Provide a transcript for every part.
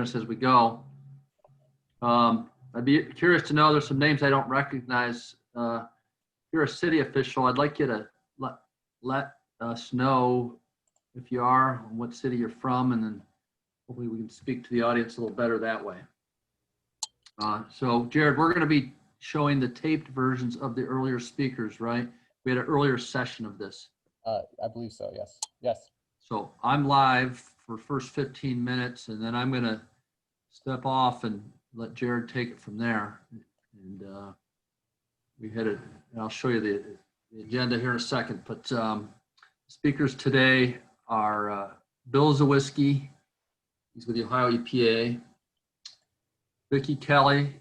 as we go. I'd be curious to know, there's some names I don't recognize. If you're a city official, I'd like you to let us know if you are, what city you're from, and then hopefully we can speak to the audience a little better that way. So Jared, we're going to be showing the taped versions of the earlier speakers, right? We had an earlier session of this. I believe so, yes. Yes. So I'm live for first 15 minutes, and then I'm going to step off and let Jared take it from there. And we had it, and I'll show you the agenda here in a second. But speakers today are Bill Zawiski, he's with the Ohio EPA. Vicky Kelly,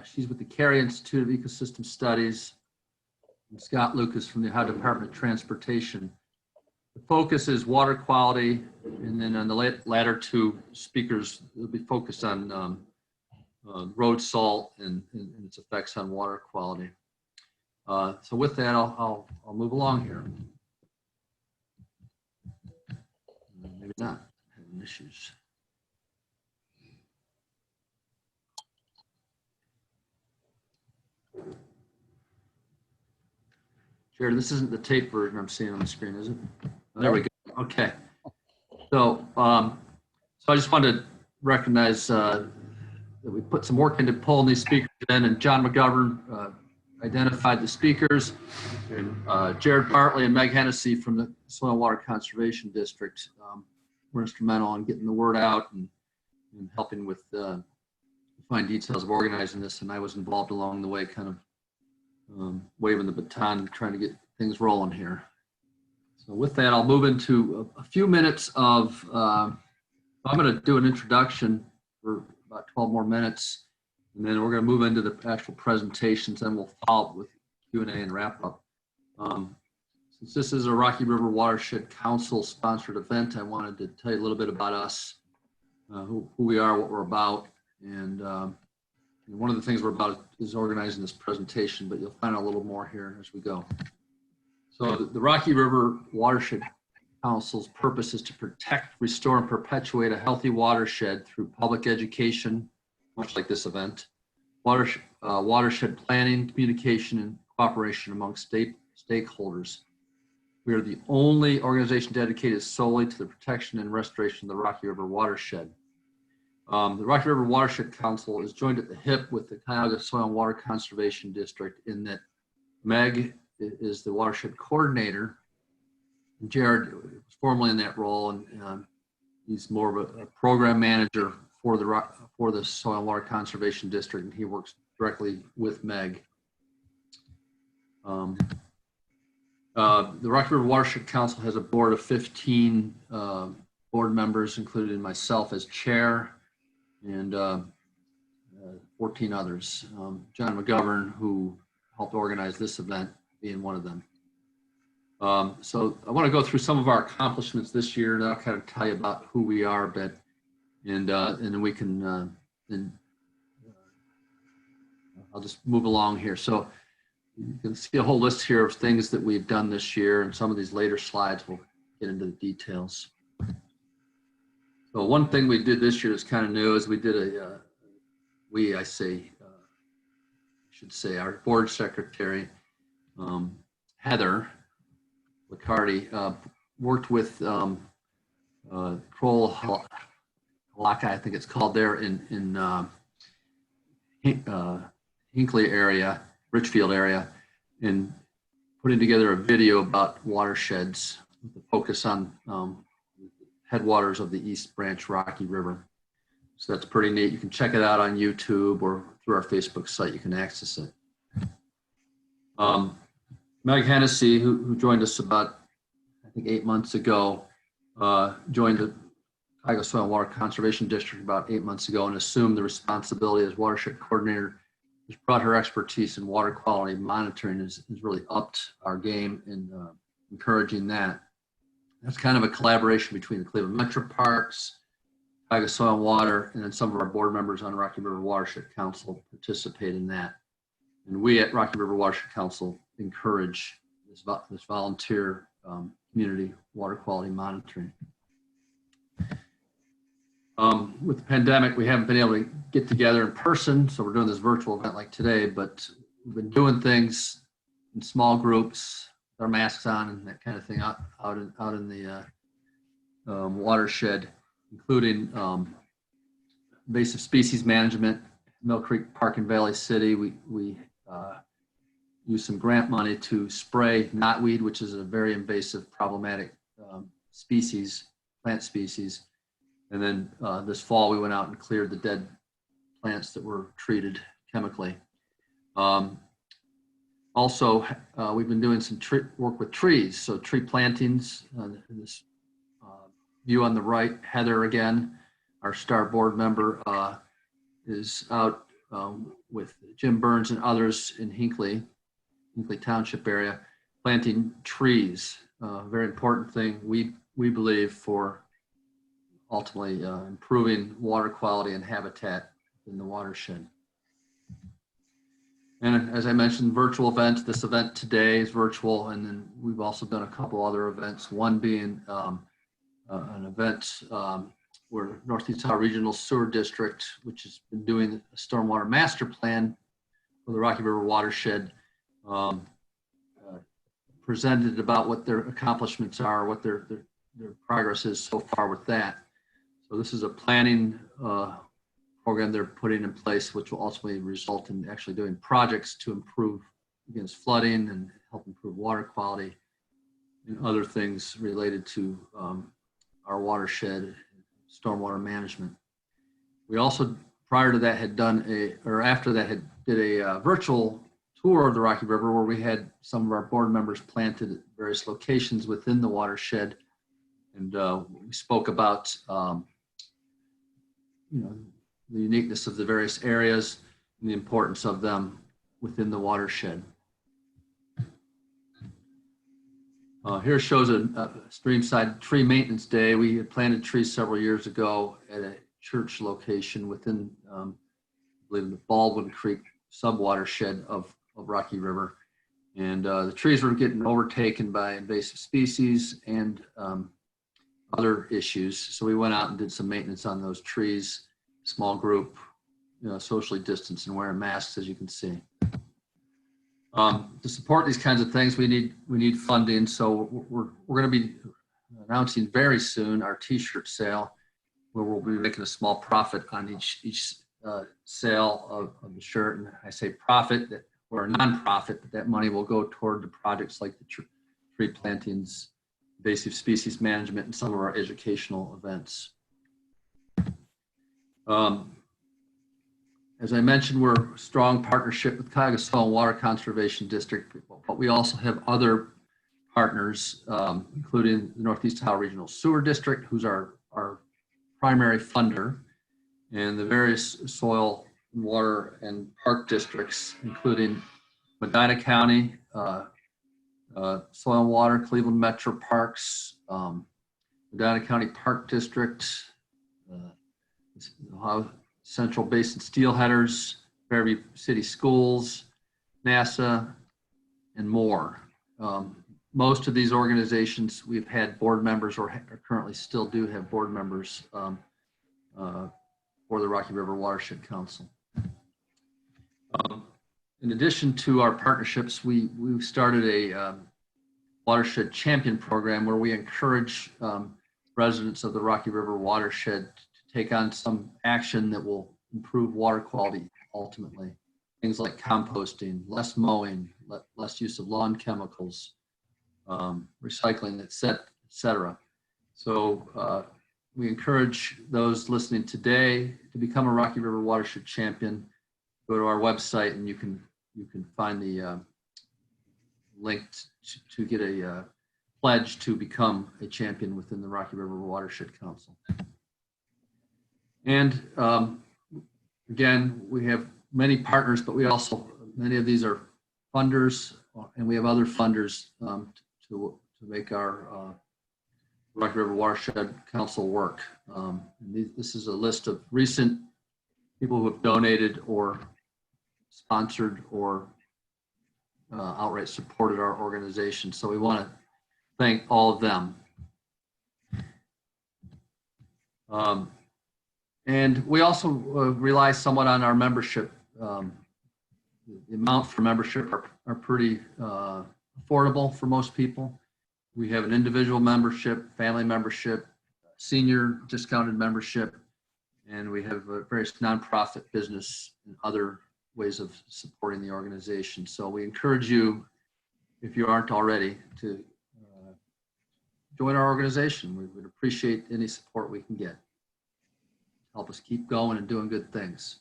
she's with the Cary Institute of Ecosystem Studies. And Scott Lucas from the Ohio Department of Transportation. The focus is water quality, and then on the latter two speakers, they'll be focused on road salt and its effects on water quality. So with that, I'll move along here. Maybe not having issues. Jared, this isn't the tape version I'm seeing on the screen, is it? There we go. Okay. So, so I just wanted to recognize that we put some work into pulling these speakers in, and John McGovern identified the speakers, and Jared Bartley and Meg Hennessy from the Soil and Water Conservation District were instrumental in getting the word out and helping with the fine details of organizing this, and I was involved along the way, kind of waving the baton, trying to get things rolling here. So with that, I'll move into a few minutes of, I'm going to do an introduction for about 12 more minutes, and then we're going to move into the actual presentations, and we'll follow up with Q&A and wrap up. Since this is a Rocky River Watershed Council sponsored event, I wanted to tell you a little bit about us, who we are, what we're about, and one of the things we're about is organizing this presentation, but you'll find out a little more here as we go. So the Rocky River Watershed Council's purpose is to protect, restore, and perpetuate a healthy watershed through public education, much like this event, watershed planning, communication, and cooperation among stakeholders. We are the only organization dedicated solely to the protection and restoration of the Rocky River watershed. The Rocky River Watershed Council is joined at the hip with the Cuyahoga Soil and Water Conservation District, in that Meg is the watershed coordinator. Jared was formerly in that role, and he's more of a program manager for the Soil and Water Conservation District, and he works directly with Meg. The Rocky River Watershed Council has a board of 15 board members, including myself as chair, and 14 others. John McGovern, who helped organize this event, being one of them. So I want to go through some of our accomplishments this year, and I'll kind of tell you about who we are a bit, and then we can, I'll just move along here. So you can see a whole list here of things that we've done this year, and some of these later slides will get into the details. So one thing we did this year that's kind of new is we did our board secretary, Heather Lacardi, worked with Kroll Halaka, I think it's called there in Hinckley area, Richfield area, in putting together a video about watersheds with a focus on headwaters of the East Branch Rocky River. So that's pretty neat. You can check it out on YouTube or through our Facebook site. You can access it. Meg Hennessy, who joined us about, I think, 8 months ago, joined the Cuyahoga Soil and Water Conservation District about 8 months ago and assumed the responsibility as watershed coordinator. Has brought her expertise in water quality monitoring, has really upped our game in encouraging that. That's kind of a collaboration between the Cleveland Metro Parks, Cuyahoga Soil and Water, and then some of our board members on Rocky River Watershed Council participate in that. And we at Rocky River Watershed Council encourage this volunteer community water quality monitoring. With the pandemic, we haven't been able to get together in person, so we're doing this virtual event like today, but we've been doing things in small groups, with our masks on and that kind of thing out in the watershed, including invasive species management, Mill Creek Park in Valley City. We use some grant money to spray knotweed, which is a very invasive, problematic species, plant species. And then this fall, we went out and cleared the dead plants that were treated chemically. Also, we've been doing some work with trees. So tree plantings, this view on the right, Heather again, our star board member, is out with Jim Burns and others in Hinckley Township area, planting trees. Very important thing, we believe, for ultimately improving water quality and habitat in the watershed. And as I mentioned, virtual events. This event today is virtual, and then we've also done a couple other events, one being an event where Northeast Ohio Regional Sewer District, which has been doing a stormwater master plan for the Rocky River watershed, presented about what their accomplishments are, what their progress is so far with that. So this is a planning program they're putting in place, which will ultimately result in actually doing projects to improve against flooding and help improve water quality and other things related to our watershed stormwater management. We also, prior to that, had done did a virtual tour of the Rocky River, where we had some of our board members planted at various locations within the watershed, and we spoke about the uniqueness of the various areas and the importance of them within the watershed. Here shows a Streamside tree maintenance day. We had planted trees several years ago at a church location within, I believe, the Baldwin Creek sub-watershed of Rocky River. And the trees were getting overtaken by invasive species and other issues. So we went out and did some maintenance on those trees, small group, socially distanced and wearing masks, as you can see. To support these kinds of things, we need funding. So we're going to be announcing very soon our T-shirt sale, where we'll be making a small profit on each sale of the shirt. And I say profit, that we're a nonprofit, but that money will go toward the projects like the tree plantings, invasive species management, and some of our educational events. As I mentioned, we're a strong partnership with Cuyahoga Soil and Water Conservation District, but we also have other partners, including the Northeast Ohio Regional Sewer District, who's our primary funder, and the various soil, water, and park districts, including Medina County, Soil and Water, Cleveland Metro Parks, Medina County Park District, Ohio Central Basin Steelheaders, Fairview City Schools, NASA, and more. Most of these organizations, we've had board members or currently still do have board members for the Rocky River Watershed Council. In addition to our partnerships, we've started a Watershed Champion program where we encourage residents of the Rocky River Watershed to take on some action that will improve water quality ultimately. Things like composting, less mowing, less use of lawn chemicals, recycling, et cetera. So we encourage those listening today to become a Rocky River Watershed Champion. Go to our website and you can find the link to get a pledge to become a champion within the Rocky River Watershed Council. And again, we have many partners, but we also, many of these are funders, and we have other funders to make our Rocky River Watershed Council work. This is a list of recent people who have donated or sponsored or outright supported our organization. So we want to thank all of them. And we also rely somewhat on our membership. The amount for membership are pretty affordable for most people. We have an individual membership, family membership, senior discounted membership, and we have various nonprofit business and other ways of supporting the organization. So we encourage you, if you aren't already, to join our organization. We would appreciate any support we can get. Help us keep going and doing good things.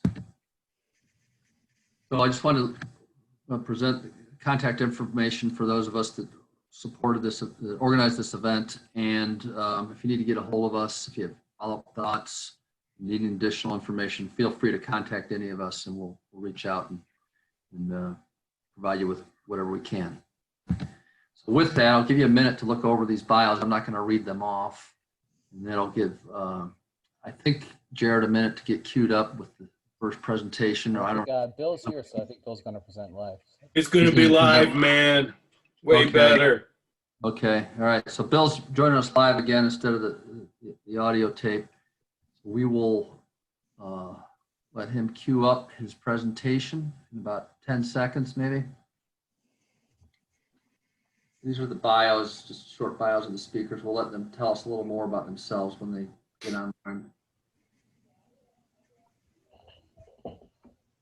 So I just want to present the contact information for those of us that supported this, that organized this event. And if you need to get a hold of us, if you have follow-up thoughts, need additional information, feel free to contact any of us and we'll reach out and provide you with whatever we can. So with that, I'll give you a minute to look over these bios. I'm not going to read them off. And then I'll give, I think, Jared a minute to get queued up with the first presentation. Or I don't. Bill's here, so I think Bill's going to present live. It's going to be live, man. Way better. Okay. All right. So Bill's joining us live again instead of the audio tape. We will let him queue up his presentation in about 10 seconds, maybe. These are the bios, just short bios of the speakers. We'll let them tell us a little more about themselves when they get online.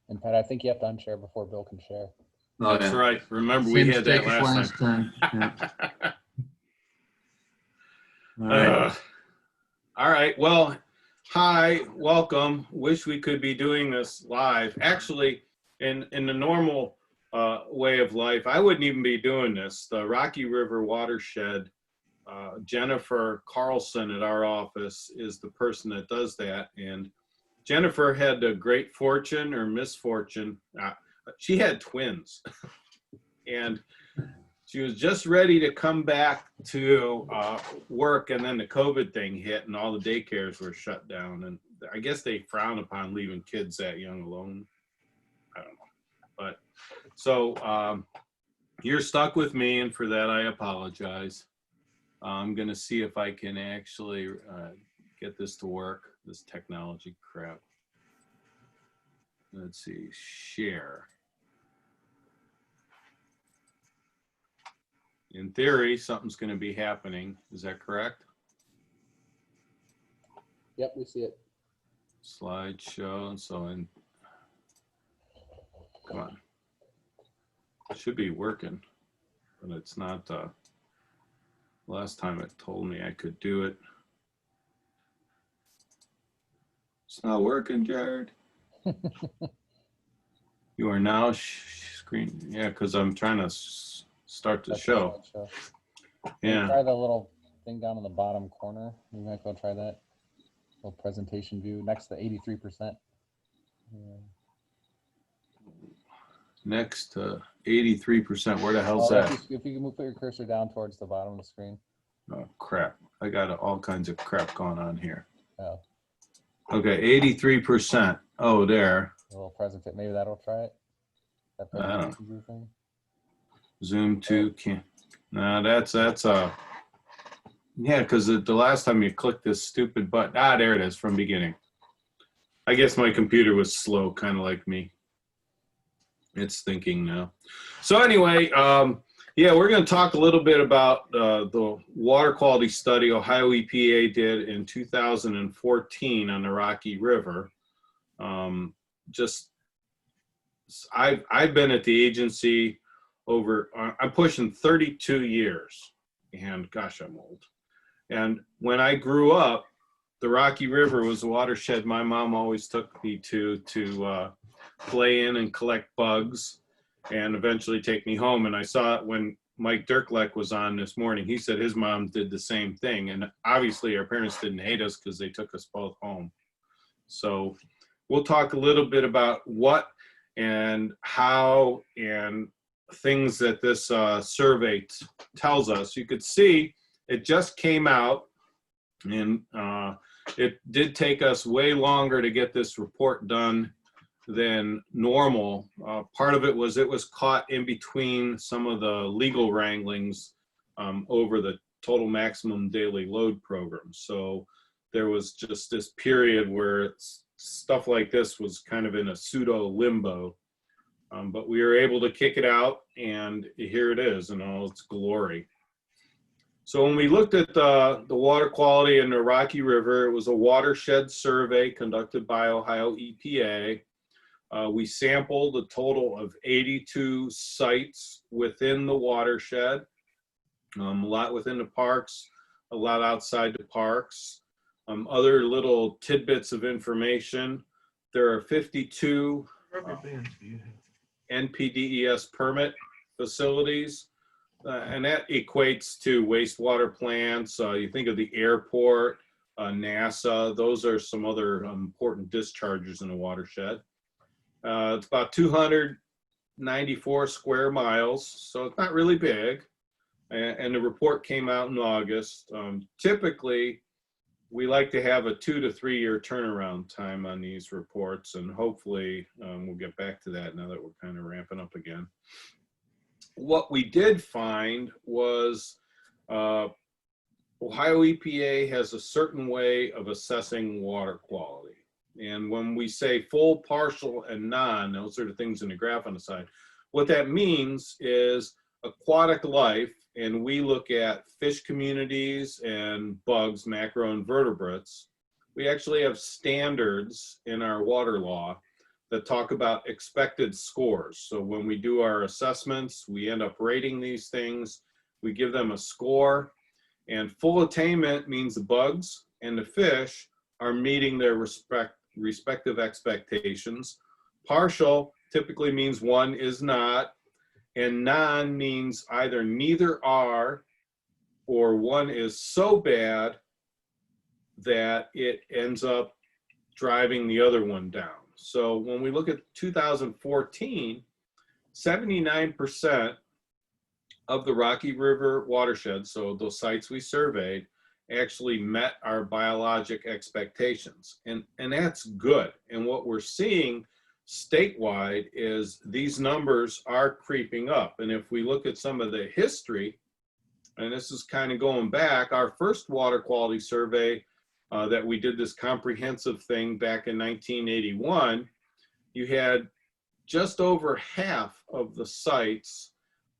In fact, I think you have to unshare before Bill can share. Oh, That's yeah. right. Remember, we had that last time. Yeah. All time. right. All right. Well, hi, welcome. Wish we could be doing this live. Actually, in the normal way of life, I wouldn't even be doing this. The Rocky River Watershed, Jennifer Carlson at our office is the person that does that. And Jennifer had a great fortune or misfortune. She had twins. And she was just ready to come back to work, and then the COVID thing hit and all the daycares were shut down. And I guess they frown upon leaving kids that young alone. I don't know. But so you're stuck with me, and for that I apologize. I'm going to see if I can actually get this to work, this technology crap. Let's see, share. In theory, something's going to be happening. Is that correct? Yep, we see it. Slideshow, and so in. Come on. It should be working, but it's not. Last time it told me I could do it. It's not working, Jared. You are now screen. Yeah, because I'm trying to start the show. Yeah. Try the little thing down in the bottom corner. You might go try that. Little presentation view next to 83%. Yeah. Next to 83%. Where the hell's that? If you can put your cursor down towards the bottom of the screen. Oh, crap. I got all kinds of crap going on here. Oh. Okay, 83%. Oh, there. A little presentation. Maybe that'll try it. That presentation view thing. Zoom to can. No, that's yeah, because the last time you clicked this stupid button, there it is from beginning. I guess my computer was slow, kind of like me. It's thinking now. So anyway, yeah, we're going to talk a little bit about the water quality study Ohio EPA did in 2014 on the Rocky River. I've been at the agency over, I'm pushing 32 years, and gosh, I'm old. And when I grew up, the Rocky River was a watershed my mom always took me to play in and collect bugs and eventually take me home. And I saw it when Mike Dirkleck was on this morning. He said his mom did the same thing. And obviously our parents didn't hate us because they took us both home. So we'll talk a little bit about what and how and things that this survey tells us. You could see it just came out, and it did take us way longer to get this report done than normal. Part of it was caught in between some of the legal wranglings over the total maximum daily load program. So there was just this period where stuff like this was kind of in a pseudo limbo. But we were able to kick it out, and here it is in all its glory. So when we looked at the water quality in the Rocky River, it was a watershed survey conducted by Ohio EPA. We sampled a total of 82 sites within the watershed, a lot within the parks, a lot outside the parks. Other little tidbits of information. There are 52 NPDES permit facilities, and that equates to wastewater plants. You think of the airport, NASA, those are some other important dischargers in the watershed. It's about 294 square miles, so it's not really big. And the report came out in August. Typically, we like to have a 2 to 3 year turnaround time on these reports, and hopefully we'll get back to that now that we're kind of ramping up again. What we did find was Ohio EPA has a certain way of assessing water quality. And when we say full, partial, and non, those are the things in the graph on the side. What that means is aquatic life, and we look at fish communities and bugs, macroinvertebrates. We actually have standards in our water law that talk about expected scores. So when we do our assessments, we end up rating these things. We give them a score, and full attainment means the bugs and the fish are meeting their respective expectations. Partial typically means one is not, and non means either neither are or one is so bad that it ends up driving the other one down. So when we look at 2014, 79% of the Rocky River watershed, so those sites we surveyed, actually met our biologic expectations. And that's good. And what we're seeing statewide is these numbers are creeping up. And if we look at some of the history, and this is kind of going back, our first water quality survey that we did, this comprehensive thing back in 1981, you had just over half of the sites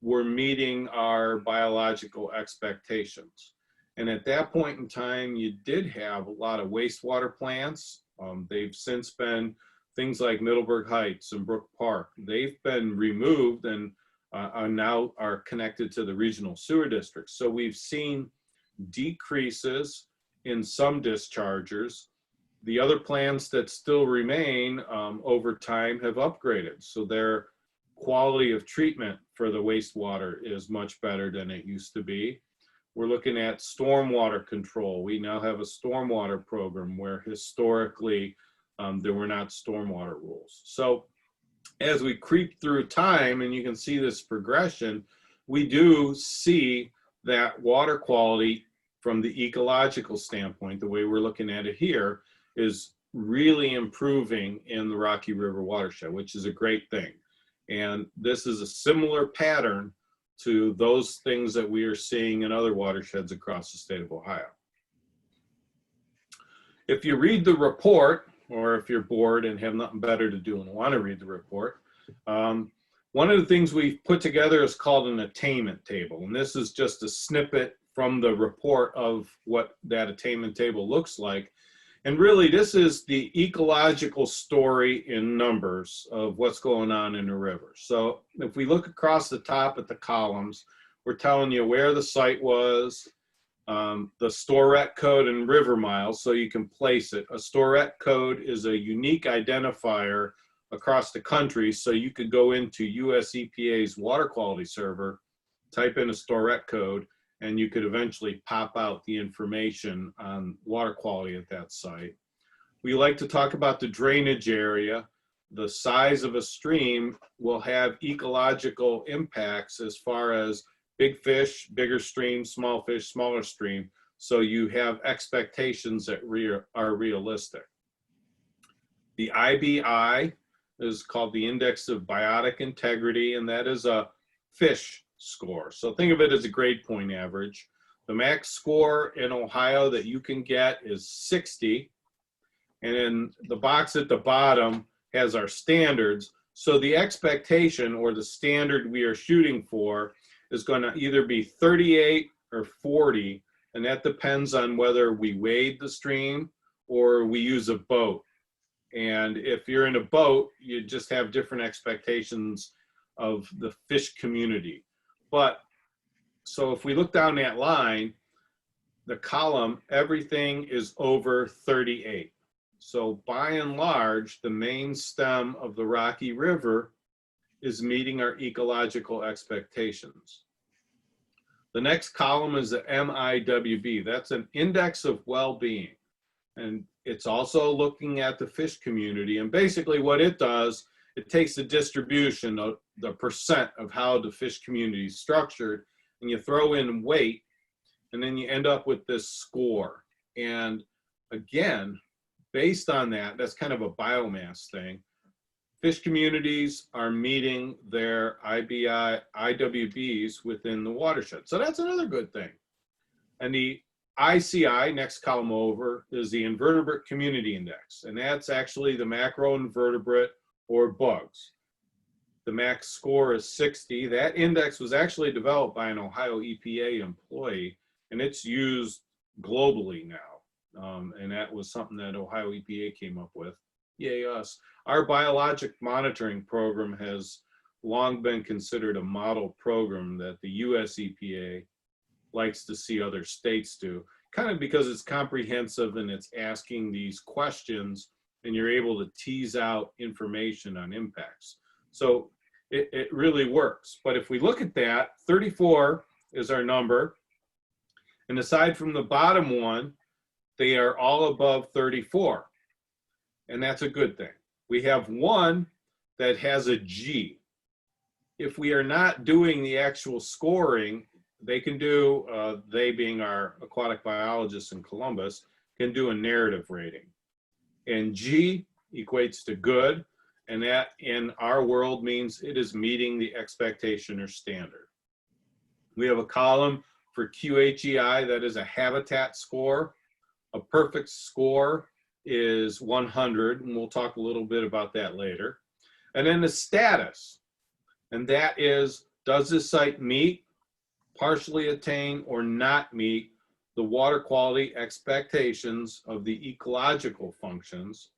were meeting our biological expectations. And at that point in time, you did have a lot of wastewater plants. They've since been things like Middleburg Heights and Brook Park. They've been removed and now are connected to the regional sewer districts. So we've seen decreases in some dischargers. The other plants that still remain over time have upgraded. So their quality of treatment for the wastewater is much better than it used to be. We're looking at stormwater control. We now have a stormwater program where historically there were not stormwater rules. So as we creep through time, and you can see this progression, we do see that water quality from the ecological standpoint, the way we're looking at it here, is really improving in the Rocky River watershed, which is a great thing. And this is a similar pattern to those things that we are seeing in other watersheds across the state of Ohio. If you read the report, or if you're bored and have nothing better to do and want to read the report, one of the things we've put together is called an attainment table. And this is just a snippet from the report of what that attainment table looks like. And really, this is the ecological story in numbers of what's going on in the river. So if we look across the top at the columns, we're telling you where the site was, the storette code and river miles, so you can place it. A storette code is a unique identifier across the country, so you could go into US EPA's water quality server, type in a storette code, and you could eventually pop out the information on water quality at that site. We like to talk about the drainage area. The size of a stream will have ecological impacts as far as big fish, bigger stream, small fish, smaller stream. So you have expectations that are realistic. The IBI is called the Index of Biotic Integrity, and that is a fish score. So think of it as a grade point average. The max score in Ohio that you can get is 60. And then the box at the bottom has our standards. So the expectation or the standard we are shooting for is going to either be 38 or 40. And that depends on whether we wade the stream or we use a boat. And if you're in a boat, you just have different expectations of the fish community. But so if we look down that line, the column, everything is over 38. So by and large, the main stem of the Rocky River is meeting our ecological expectations. The next column is the MIWB. That's an index of well-being. And it's also looking at the fish community. And basically what it does, it takes the distribution of the percent of how the fish community is structured, and you throw in weight, and then you end up with this score. And again, based on that, that's kind of a biomass thing. Fish communities are meeting their IWBs within the watershed. So that's another good thing. And the ICI, next column over, is the Invertebrate Community Index. And that's actually the macroinvertebrate or bugs. The max score is 60. That index was actually developed by an Ohio EPA employee, and it's used globally now. And that was something that Ohio EPA came up with. Yay us. Our biologic monitoring program has long been considered a model program that the US EPA likes to see other states do, kind of because it's comprehensive and it's asking these questions and you're able to tease out information on impacts. So it really works. But if we look at that, 34 is our number. And aside from the bottom one, they are all above 34. And that's a good thing. We have one that has a G. If we are not doing the actual scoring, they can do, they being our aquatic biologists in Columbus, can do a narrative rating. And G equates to good, and that in our world means it is meeting the expectation or standard. We have a column for Qhei, that is a habitat score. A perfect score is 100, and we'll talk a little bit about that later. And then the status, and that is, does this site meet, partially attain, or not meet the water quality expectations of the ecological functions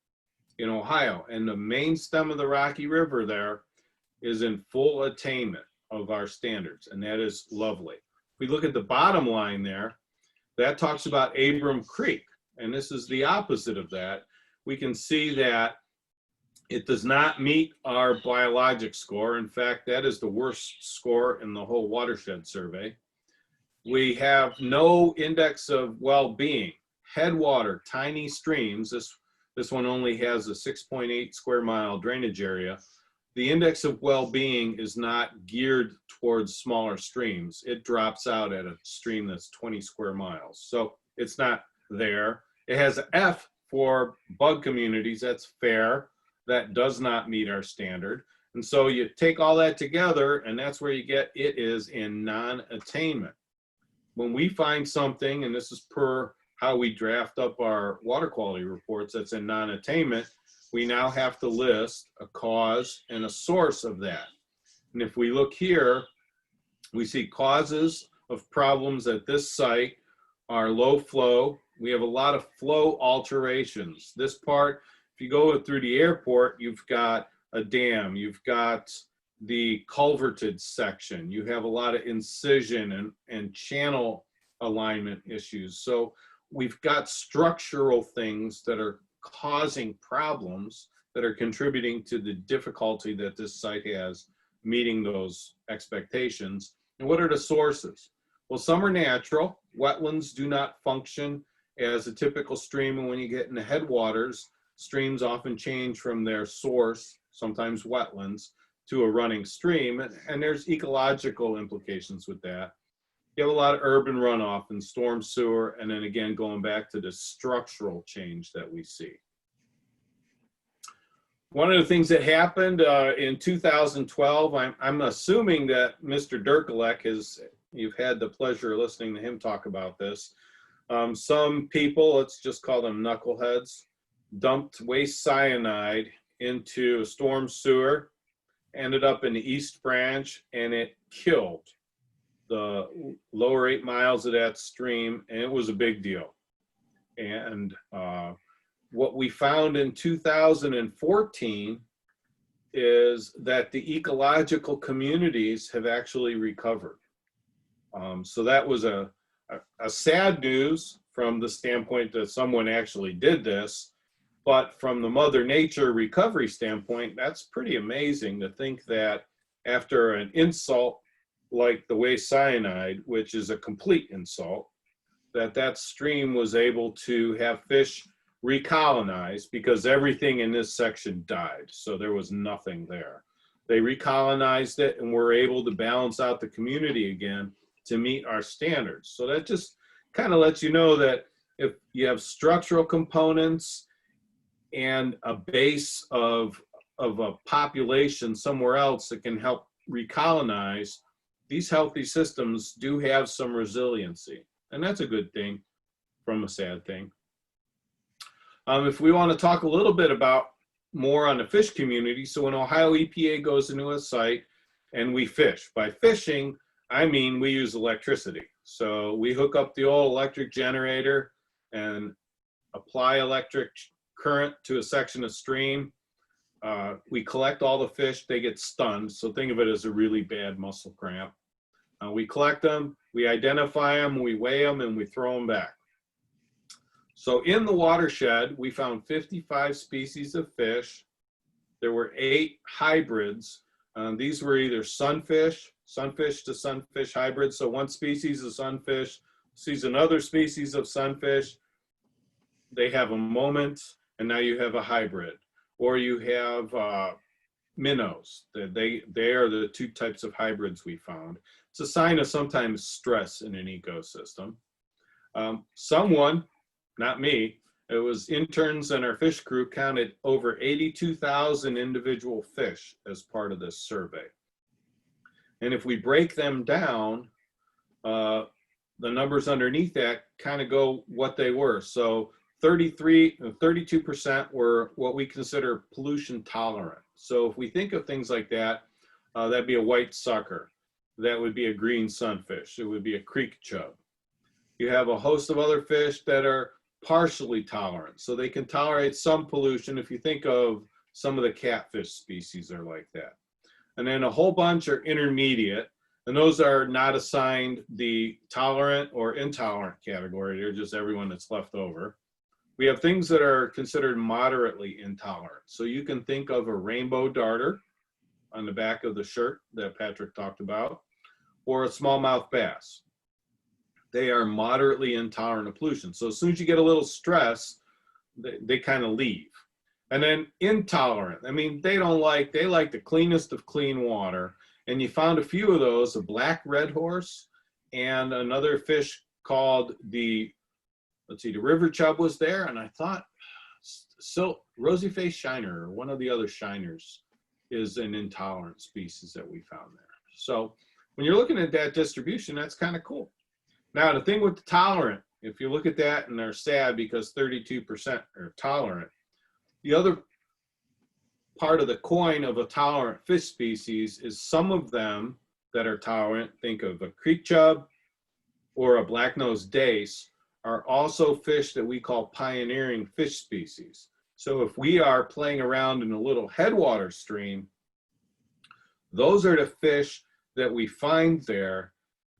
in Ohio? And the main stem of the Rocky River there is in full attainment of our standards, and that is lovely. If we look at the bottom line there, that talks about Abram Creek, and this is the opposite of that. We can see that it does not meet our biologic score. In fact, that is the worst score in the whole watershed survey. We have no index of well-being. Headwater, tiny streams, this one only has a 6.8 square mile drainage area. The index of well-being is not geared towards smaller streams. It drops out at a stream that's 20 square miles. So it's not there. It has an F for bug communities. That's fair. That does not meet our standard. And so you take all that together, and that's where you get it is in non-attainment. When we find something, and this is per how we draft up our water quality reports, that's in non-attainment, we now have to list a cause and a source of that. And if we look here, we see causes of problems at this site are low flow. We have a lot of flow alterations. This part, if you go through the airport, you've got a dam, you've got the culverted section, you have a lot of incision and channel alignment issues. So we've got structural things that are causing problems that are contributing to the difficulty that this site has meeting those expectations. And what are the sources? Well, some are natural. Wetlands do not function as a typical stream, and when you get in the headwaters, streams often change from their source, sometimes wetlands, to a running stream, and there's ecological implications with that. You have a lot of urban runoff and storm sewer, and then again, going back to the structural change that we see. One of the things that happened in 2012, I'm assuming that Mr. Dirkelek has You've had the pleasure of listening to him talk about this. Some people, let's just call them knuckleheads, dumped waste cyanide into a storm sewer, ended up in the East Branch, and it killed the lower 8 miles of that stream, and it was a big deal. And what we found in 2014 is that the ecological communities have actually recovered. So that was a sad news from the standpoint that someone actually did this, but from the Mother Nature recovery standpoint, that's pretty amazing to think that after an insult like the waste cyanide, which is a complete insult, that stream was able to have fish recolonize, because everything in this section died, so there was nothing there. They recolonized it and were able to balance out the community again to meet our standards. So that just kind of lets you know that if you have structural components and a base of a population somewhere else that can help recolonize, these healthy systems do have some resiliency. And that's a good thing from a sad thing. If we want to talk a little bit about more on the fish community, so when Ohio EPA goes into a site and we fish, by fishing, I mean we use electricity. So we hook up the old electric generator and apply electric current to a section of stream. We collect all the fish, they get stunned. So think of it as a really bad muscle cramp. We collect them, we identify them, we weigh them, and we throw them back. So in the watershed, we found 55 species of fish. There were 8 hybrids. These were either sunfish to sunfish hybrids. So one species of sunfish sees another species of sunfish. They have a moment, and now you have a hybrid. Or you have minnows. They are the 2 types of hybrids we found. It's a sign of sometimes stress in an ecosystem. Someone, not me, it was interns and our fish crew, counted over 82,000 individual fish as part of this survey. And if we break them down, the numbers underneath that kind of go what they were. So 32% were what we consider pollution tolerant. So if we think of things like that, that'd be a white sucker. That would be a green sunfish. It would be a creek chub. You have a host of other fish that are partially tolerant. So they can tolerate some pollution. If you think of some of the catfish species are like that. And then a whole bunch are intermediate. And those are not assigned the tolerant or intolerant category. They're just everyone that's left over. We have things that are considered moderately intolerant. So you can think of a rainbow darter on the back of the shirt that Patrick talked about, or a smallmouth bass. They are moderately intolerant of pollution. So as soon as you get a little stress, they kind of leave. And then intolerant, I mean, they like the cleanest of clean water. And you found a few of those, a black red horse and another fish called the river chub was there. And I thought, so rosy face shiner, or one of the other shiners, is an intolerant species that we found there. So when you're looking at that distribution, that's kind of cool. Now, the thing with the tolerant, if you look at that and they're sad because 32% are tolerant, the other part of the coin of a tolerant fish species is some of them that are tolerant, think of a creek chub or a black-nosed dace, are also fish that we call pioneering fish species. So if we are playing around in a little headwater stream, those are the fish that we find there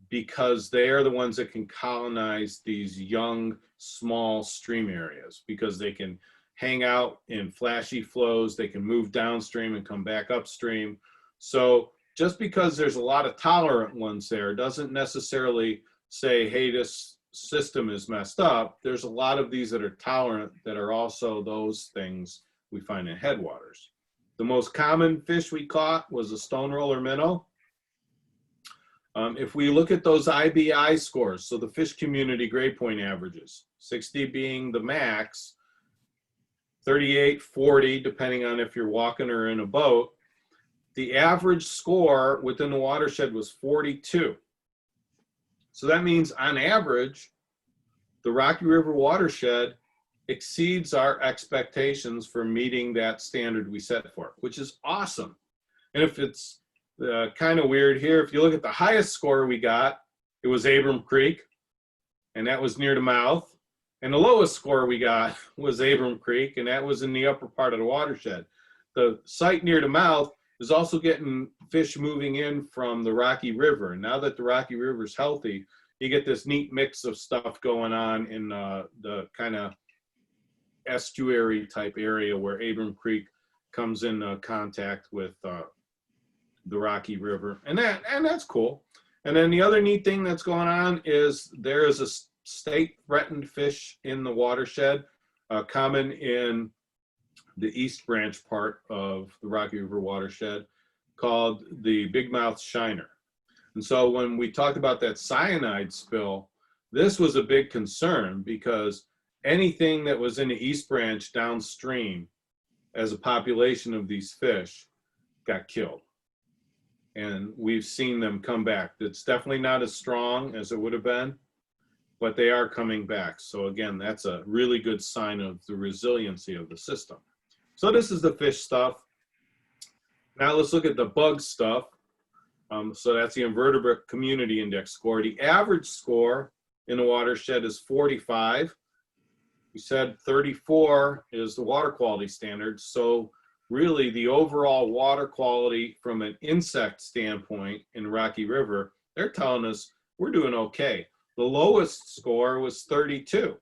because they are the ones that can colonize these young, small stream areas, because they can hang out in flashy flows, they can move downstream and come back upstream. So just because there's a lot of tolerant ones there doesn't necessarily say, hey, this system is messed up. There's a lot of these that are tolerant that are also those things we find in headwaters. The most common fish we caught was a stone roller minnow. If we look at those Ibi scores, so the fish community grade point averages, 60 being the max, 38, 40, depending on if you're walking or in a boat, the average score within the watershed was 42. So that means on average, the Rocky River watershed exceeds our expectations for meeting that standard we set for it, which is awesome. And if it's kind of weird here, if you look at the highest score we got, it was Abram Creek, and that was near the mouth. And the lowest score we got was Abram Creek, and that was in the upper part of the watershed. The site near the mouth is also getting fish moving in from the Rocky River. And now that the Rocky River is healthy, you get this neat mix of stuff going on in the kind of estuary type area where Abram Creek comes in contact with the Rocky River, and that's cool. And then the other neat thing that's going on is there is a state threatened fish in the watershed, common in the East Branch part of the Rocky River watershed, called the bigmouth shiner. And so when we talked about that cyanide spill, this was a big concern because anything that was in the East Branch downstream as a population of these fish got killed. And we've seen them come back. It's definitely not as strong as it would have been, but they are coming back. So again, that's a really good sign of the resiliency of the system. So this is the fish stuff. Now let's look at the bug stuff. So that's the Invertebrate Community Index score. The average score in the watershed is 45. We said 34 is the water quality standard. So really the overall water quality from an insect standpoint in Rocky River, they're telling us we're doing okay. The lowest score was 32.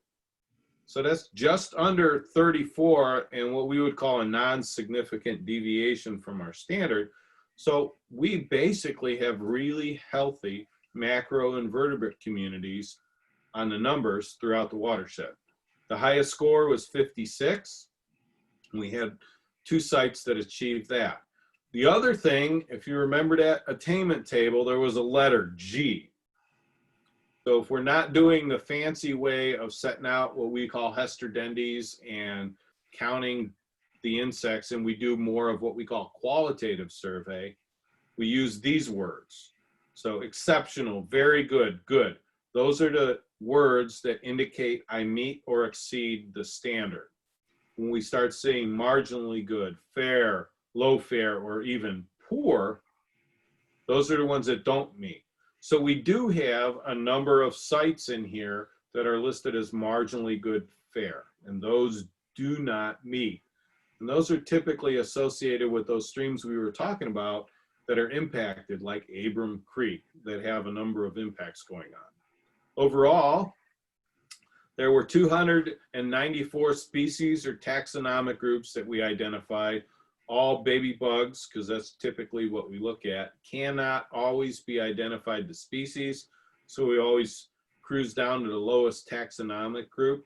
So that's just under 34 and what we would call a non-significant deviation from our standard. So we basically have really healthy macroinvertebrate communities on the numbers throughout the watershed. The highest score was 56. And we had 2 sites that achieved that. The other thing, if you remember that attainment table, there was a letter G. So if we're not doing the fancy way of setting out what we call heterodendes and counting the insects, and we do more of what we call qualitative survey, we use these words. So exceptional, very good, good. Those are the words that indicate I meet or exceed the standard. When we start seeing marginally good, fair, low fair, or even poor, those are the ones that don't meet. So we do have a number of sites in here that are listed as marginally good fair, and those do not meet. And those are typically associated with those streams we were talking about that are impacted, like Abram Creek, that have a number of impacts going on. Overall, there were 294 species or taxonomic groups that we identified. All baby bugs, because that's typically what we look at, cannot always be identified to species. So we always cruise down to the lowest taxonomic group.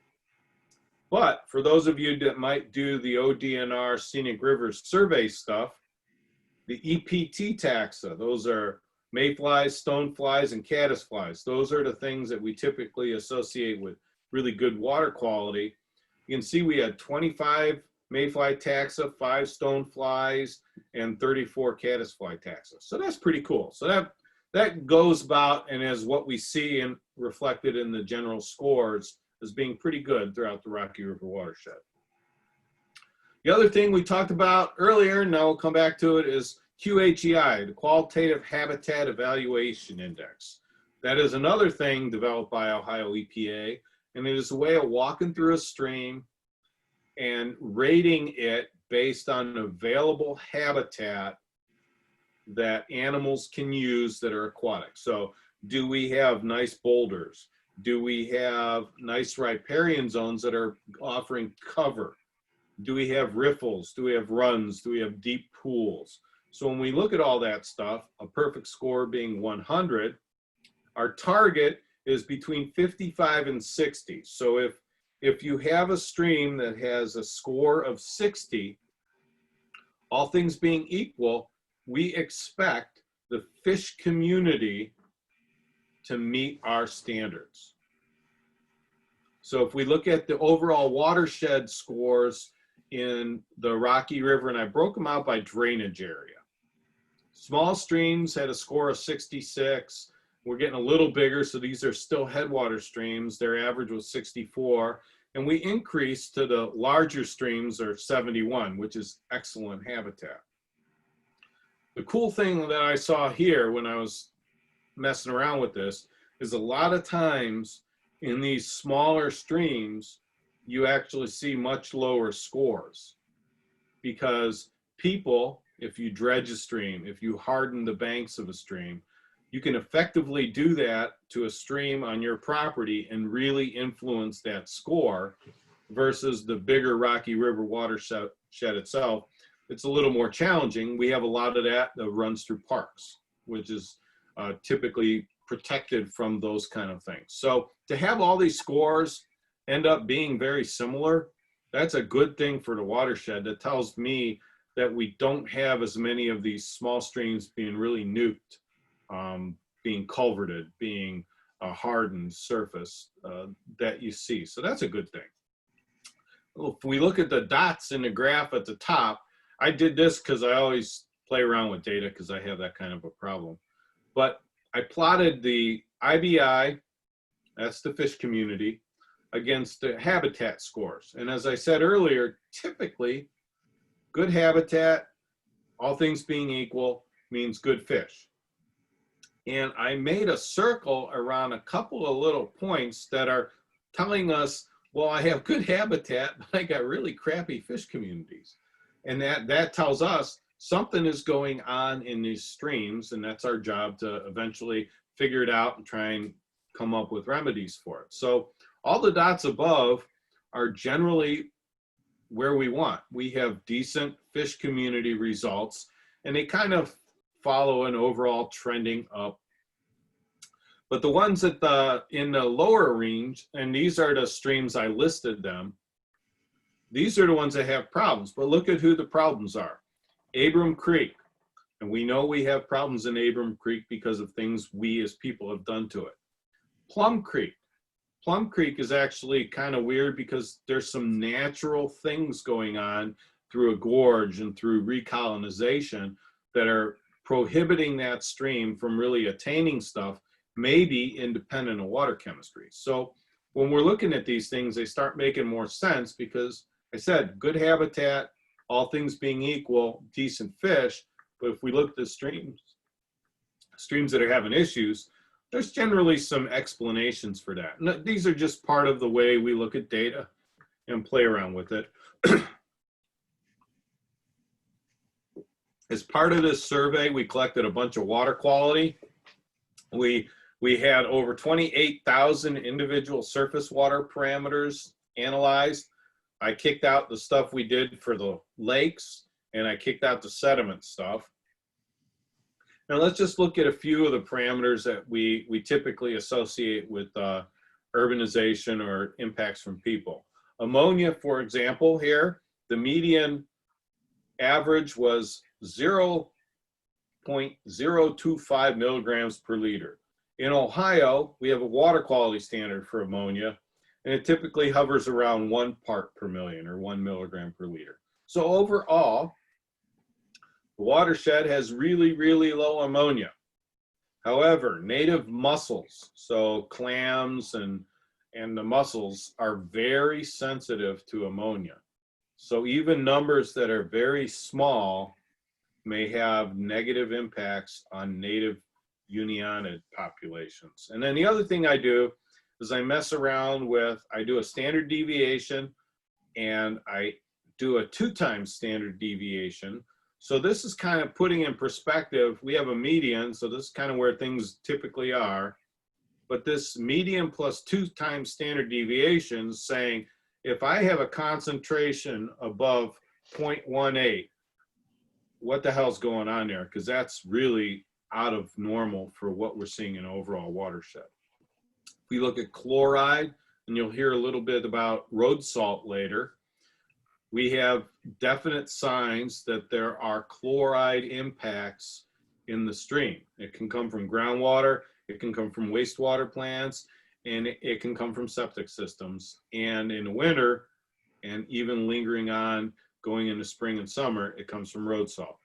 But for those of you that might do the ODNR Scenic Rivers survey stuff, the EPT taxa, those are mayflies, stoneflies, and caddisflies. Those are the things that we typically associate with really good water quality. You can see we had 25 mayfly taxa, 5 stoneflies, and 34 caddisfly taxa. So that's pretty cool. So that goes about and is what we see and reflected in the general scores as being pretty good throughout the Rocky River watershed. The other thing we talked about earlier, now we'll come back to it, is Qhei, the Qualitative Habitat Evaluation Index. That is another thing developed by Ohio EPA, and it is a way of walking through a stream and rating it based on available habitat that animals can use that are aquatic. So do we have nice boulders? Do we have nice riparian zones that are offering cover? Do we have riffles? Do we have runs? Do we have deep pools? So when we look at all that stuff, a perfect score being 100, our target is between 55 and 60. So if you have a stream that has a score of 60, all things being equal, we expect the fish community to meet our standards. So if we look at the overall watershed scores in the Rocky River, and I broke them out by drainage area. Small streams had a score of 66, we're getting a little bigger, so these are still headwater streams. Their average was 64, and we increased to the larger streams are 71, which is excellent habitat. The cool thing that I saw here when I was messing around with this is a lot of times in these smaller streams, you actually see much lower scores because people, if you dredge a stream, if you harden the banks of a stream, you can effectively do that to a stream on your property and really influence that score versus the bigger Rocky River watershed itself. It's a little more challenging. We have a lot of that runs through parks, which is typically protected from those kind of things. So to have all these scores end up being very similar, that's a good thing for the watershed. That tells me that we don't have as many of these small streams being really nuked, being culverted, being a hardened surface that you see. So that's a good thing. If we look at the dots in the graph at the top, I did this because I always play around with data because I have that kind of a problem. But I plotted the IBI, that's the fish community, against the habitat scores. And as I said earlier, typically good habitat, all things being equal, means good fish. And I made a circle around a couple of little points that are telling us, well, I have good habitat, but I got really crappy fish communities. And that tells us something is going on in these streams, and that's our job to eventually figure it out and try and come up with remedies for it. So all the dots above are generally where we want. We have decent fish community results, and they kind of follow an overall trending up. But the ones at in the lower range, and these are the streams I listed them, these are the ones that have problems. But look at who the problems are. Abram Creek, and we know we have problems in Abram Creek because of things we as people have done to it. Plum Creek. Plum Creek is actually kind of weird because there's some natural things going on through a gorge and through recolonization that are prohibiting that stream from really attaining stuff, maybe independent of water chemistry. So when we're looking at these things, they start making more sense because I said, good habitat, all things being equal, decent fish. But if we look at the streams that are having issues, there's generally some explanations for that. And these are just part of the way we look at data and play around with it. As part of this survey, we collected a bunch of water quality. We had over 28,000 individual surface water parameters analyzed. I kicked out the stuff we did for the lakes, and I kicked out the sediment stuff. Now let's just look at a few of the parameters that we typically associate with urbanization or impacts from people. Ammonia, for example, here, the median average was 0.025 milligrams per liter. In Ohio, we have a water quality standard for ammonia, and it typically hovers around 1 part per million or 1 milligram per liter. So overall, the watershed has really, really low ammonia. However, native mussels, so clams and the mussels, are very sensitive to ammonia. So even numbers that are very small may have negative impacts on native unionid populations. And then the other thing I do is I mess around with, I do a standard deviation and I do a 2 times standard deviation. So this is kind of putting in perspective, we have a median, so this is kind of where things typically are. But this median plus 2 times standard deviation is saying, if I have a concentration above 0.18, what the hell's going on there? Because that's really out of normal for what we're seeing in overall watershed. If we look at chloride, and you'll hear a little bit about road salt later, we have definite signs that there are chloride impacts in the stream. It can come from groundwater, it can come from wastewater plants, and it can come from septic systems. And in the winter, and even lingering on going into spring and summer, it comes from road salt.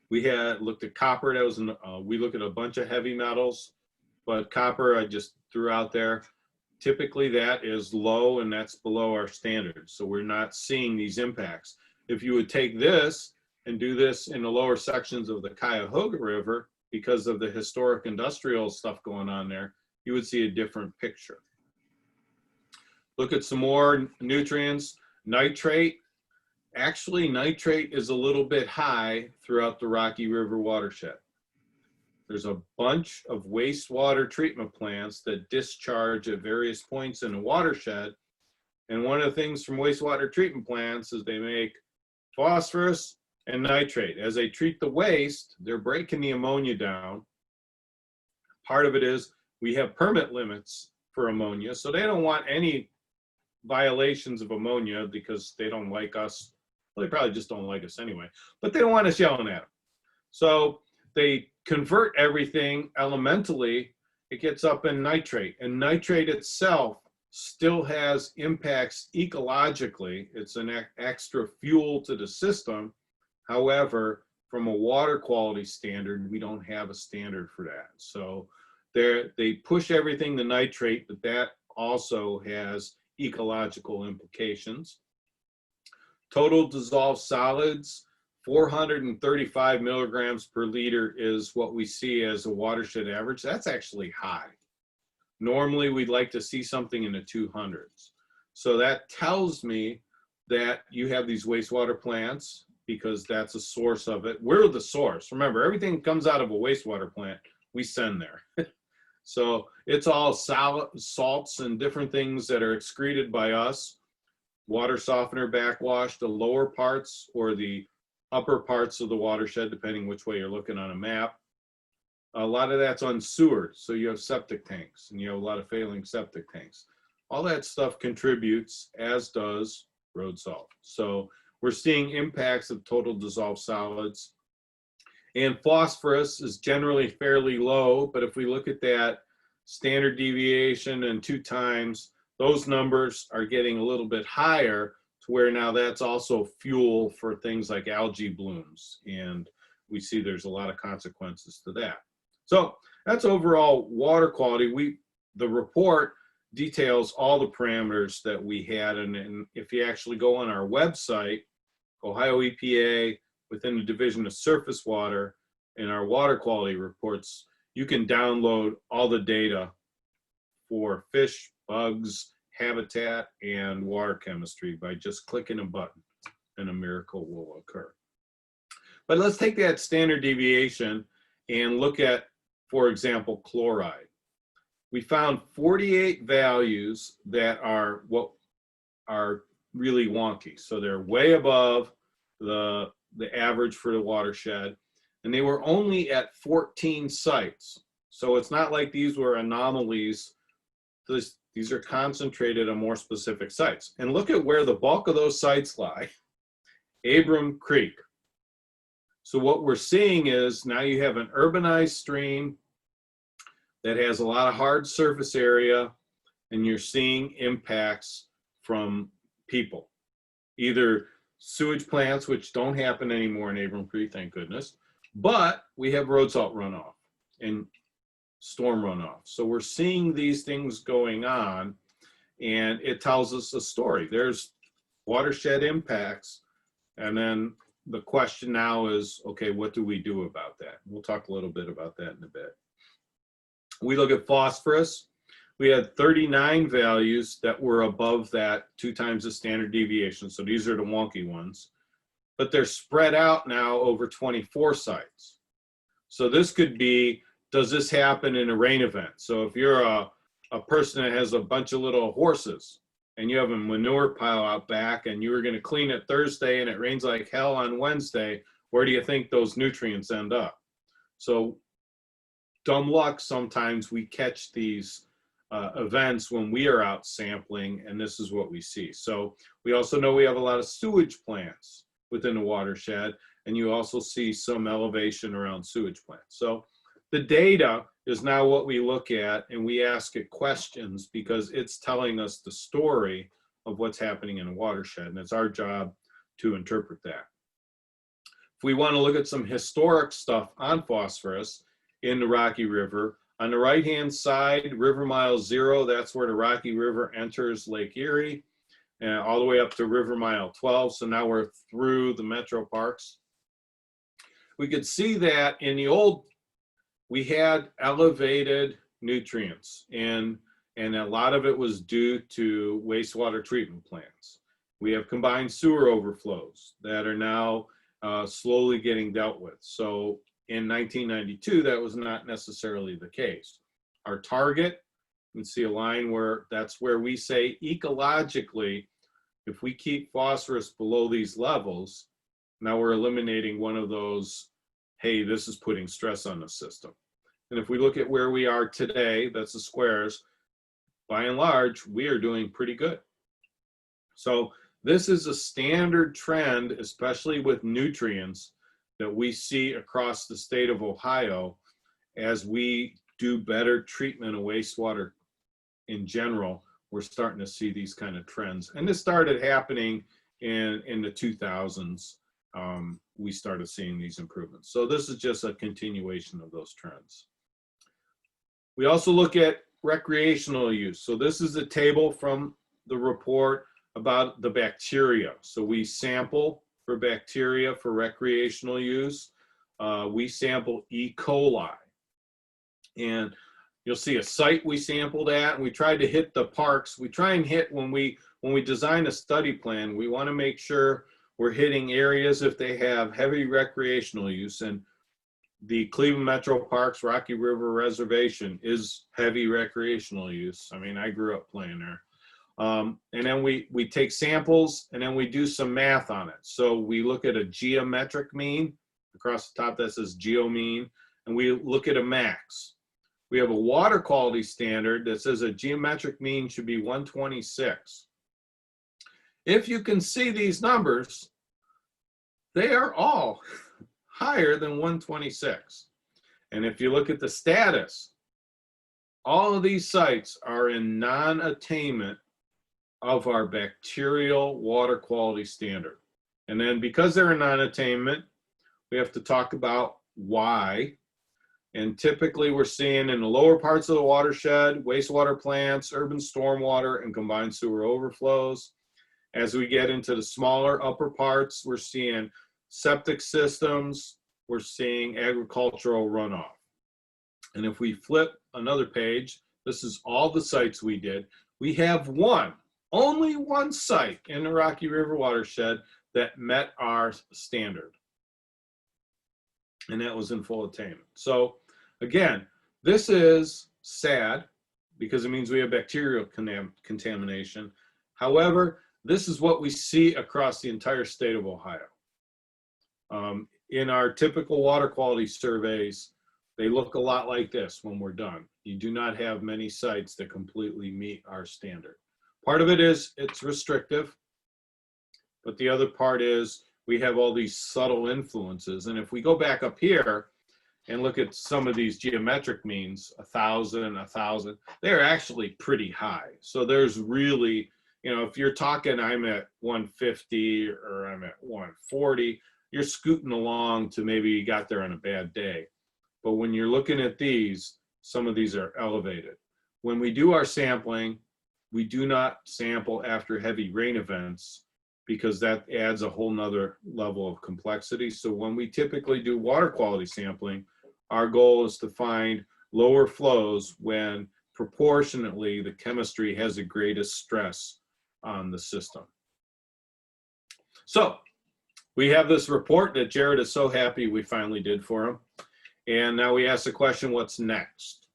We had looked at copper. That was we look at a bunch of heavy metals, but copper I just threw out there. Typically that is low and that's below our standards. So we're not seeing these impacts. If you would take this and do this in the lower sections of the Cuyahoga River, because of the historic industrial stuff going on there, you would see a different picture. Look at some more nutrients. Nitrate. Actually, nitrate is a little bit high throughout the Rocky River watershed. There's a bunch of wastewater treatment plants that discharge at various points in the watershed. And one of the things from wastewater treatment plants is they make phosphorus and nitrate. As they treat the waste, they're breaking the ammonia down. Part of it is we have permit limits for ammonia, so they don't want any violations of ammonia because they don't like us. Well, they probably just don't like us anyway, but they don't want us yelling at them. So they convert everything elementally. It gets up in nitrate, and nitrate itself still has impacts ecologically. It's an extra fuel to the system. However, from a water quality standard, we don't have a standard for that. So they push everything to nitrate, but that also has ecological implications. Total dissolved solids, 435 milligrams per liter is what we see as a watershed average. That's actually high. Normally, we'd like to see something in the 200s. So that tells me that you have these wastewater plants because that's a source of it. We're the source. Remember, everything that comes out of a wastewater plant, we send there. So it's all salts and different things that are excreted by us. Water softener backwash, the lower parts or the upper parts of the watershed, depending which way you're looking on a map. A lot of that's on sewers. So you have septic tanks and you have a lot of failing septic tanks. All that stuff contributes, as does road salt. So we're seeing impacts of total dissolved solids. And phosphorus is generally fairly low, but if we look at that standard deviation and 2 times, those numbers are getting a little bit higher to where now that's also fuel for things like algae blooms. And we see there's a lot of consequences to that. So that's overall water quality. The report details all the parameters that we had. And if you actually go on our website, Ohio EPA, within the Division of Surface Water, in our water quality reports, you can download all the data for fish, bugs, habitat, and water chemistry by just clicking a button, and a miracle will occur. But let's take that standard deviation and look at, for example, chloride. We found 48 values that are what are really wonky. So they're way above the average for the watershed, and they were only at 14 sites. So it's not like these were anomalies. These are concentrated on more specific sites. And look at where the bulk of those sites lie. Abram Creek. So what we're seeing is now you have an urbanized stream that has a lot of hard surface area, and you're seeing impacts from people. Either sewage plants, which don't happen anymore in Abram Creek, thank goodness, but we have road salt runoff and storm runoff. So we're seeing these things going on, and it tells us a story. There's watershed impacts, and then the question now is, okay, what do we do about that? We'll talk a little bit about that in a bit. We look at phosphorus. We had 39 values that were above that 2 times the standard deviation. So these are the wonky ones, but they're spread out now over 24 sites. So this could be, does this happen in a rain event? So if you're a person that has a bunch of little horses and you have a manure pile out back and you were going to clean it Thursday and it rains like hell on Wednesday, where do you think those nutrients end up? So dumb luck, sometimes we catch these events when we are out sampling, and this is what we see. So we also know we have a lot of sewage plants within the watershed, and you also see some elevation around sewage plants. So the data is now what we look at, and we ask it questions because it's telling us the story of what's happening in a watershed, and it's our job to interpret that. If we want to look at some historic stuff on phosphorus in the Rocky River, on the right-hand side, River Mile 0, that's where the Rocky River enters Lake Erie, and all the way up to River Mile 12. So now we're through the metro parks. We could see that in the old, we had elevated nutrients, and a lot of it was due to wastewater treatment plants. We have combined sewer overflows that are now slowly getting dealt with. So in 1992, that was not necessarily the case. Our target, you can see a line where that's where we say ecologically, if we keep phosphorus below these levels, now we're eliminating one of those, hey, this is putting stress on the system. And if we look at where we are today, that's the squares, by and large, we are doing pretty good. So this is a standard trend, especially with nutrients, that we see across the state of Ohio as we do better treatment of wastewater in general. We're starting to see these kind of trends. And this started happening in the 2000s. We started seeing these improvements. So this is just a continuation of those trends. We also look at recreational use. So this is a table from the report about the bacteria. So we sample for bacteria for recreational use. We sample E. coli. And you'll see a site we sampled at, and we tried to hit the parks. We try and hit, when we design a study plan, we want to make sure we're hitting areas if they have heavy recreational use. And the Cleveland Metro Parks Rocky River Reservation is heavy recreational use. I mean, I grew up playing there. And then we take samples, and then we do some math on it. So we look at a geometric mean across the top that says geo mean, and we look at a max. We have a water quality standard that says a geometric mean should be 126. If you can see these numbers, they are all higher than 126. And if you look at the status, all of these sites are in non-attainment of our bacterial water quality standard. And then because they're in non-attainment, we have to talk about why. And typically we're seeing in the lower parts of the watershed, wastewater plants, urban stormwater, and combined sewer overflows. As we get into the smaller upper parts, we're seeing septic systems, we're seeing agricultural runoff. And if we flip another page, this is all the sites we did. We have only one site in the Rocky River watershed that met our standard. And that was in full attainment. So again, this is sad because it means we have bacterial contamination. However, this is what we see across the entire state of Ohio. In our typical water quality surveys, they look a lot like this when we're done. You do not have many sites that completely meet our standard. Part of it is it's restrictive, but the other part is we have all these subtle influences. And if we go back up here and look at some of these geometric means, 1,000, 1,000, they're actually pretty high. So there's really, you know, if you're talking I'm at 150 or I'm at 140, you're scooting along to maybe you got there on a bad day. But when you're looking at these, some of these are elevated. When we do our sampling, we do not sample after heavy rain events because that adds a whole nother level of complexity. So when we typically do water quality sampling, our goal is to find lower flows when proportionately the chemistry has the greatest stress on the system. So we have this report that Jared is so happy we finally did for him. And now we ask the question, what's next?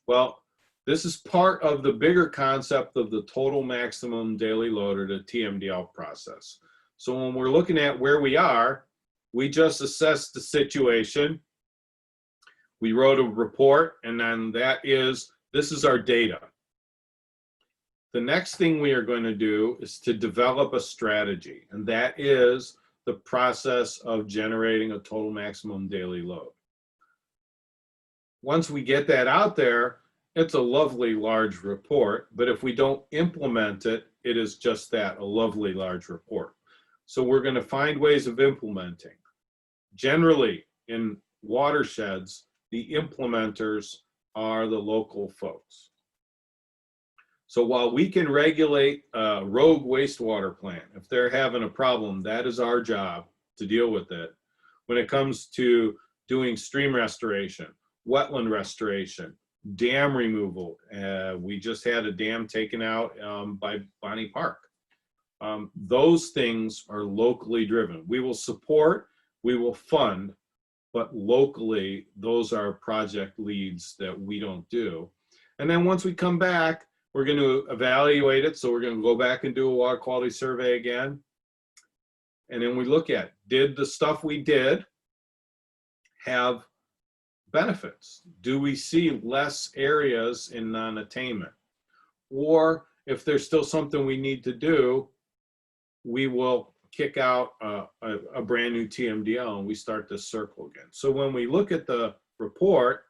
Well, this is part of the bigger concept of the total maximum daily load, or the TMDL process. So when we're looking at where we are, we just assessed the situation. We wrote a report, and then this is our data. The next thing we are going to do is to develop a strategy, and that is the process of generating a total maximum daily load. Once we get that out there, it's a lovely large report, but if we don't implement it, it is just that, a lovely large report. So we're going to find ways of implementing. generally in watersheds, the implementers are the local folks. So while we can regulate a rogue wastewater plant, if they're having a problem, that is our job to deal with it. When it comes to doing stream restoration, wetland restoration, dam removal, we just had a dam taken out by Bonnie Park. Those things are locally driven. We will support, we will fund, but locally, those are project leads that we don't do. And then once we come back, we're going to evaluate it. So we're going to go back and do a water quality survey again. And then we look at, did the stuff we did have benefits? Do we see less areas in non-attainment? Or if there's still something we need to do, we will kick out a brand new TMDL and we start this circle again. So when we look at the report,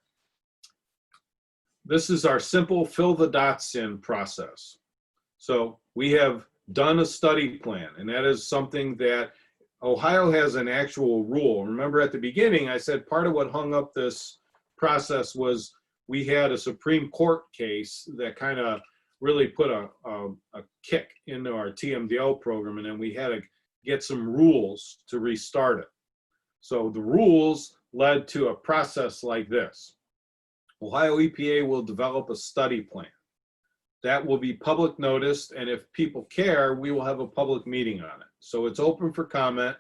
this is our simple fill the dots in process. So we have done a study plan, and that is something that Ohio has an actual rule. Remember at the beginning, I said part of what hung up this process was we had a Supreme Court case that kind of really put a kick into our TMDL program, and then we had to get some rules to restart it. So the rules led to a process like this. Ohio EPA will develop a study plan. That will be public noticed, and if people care, we will have a public meeting on it. So it's open for comment.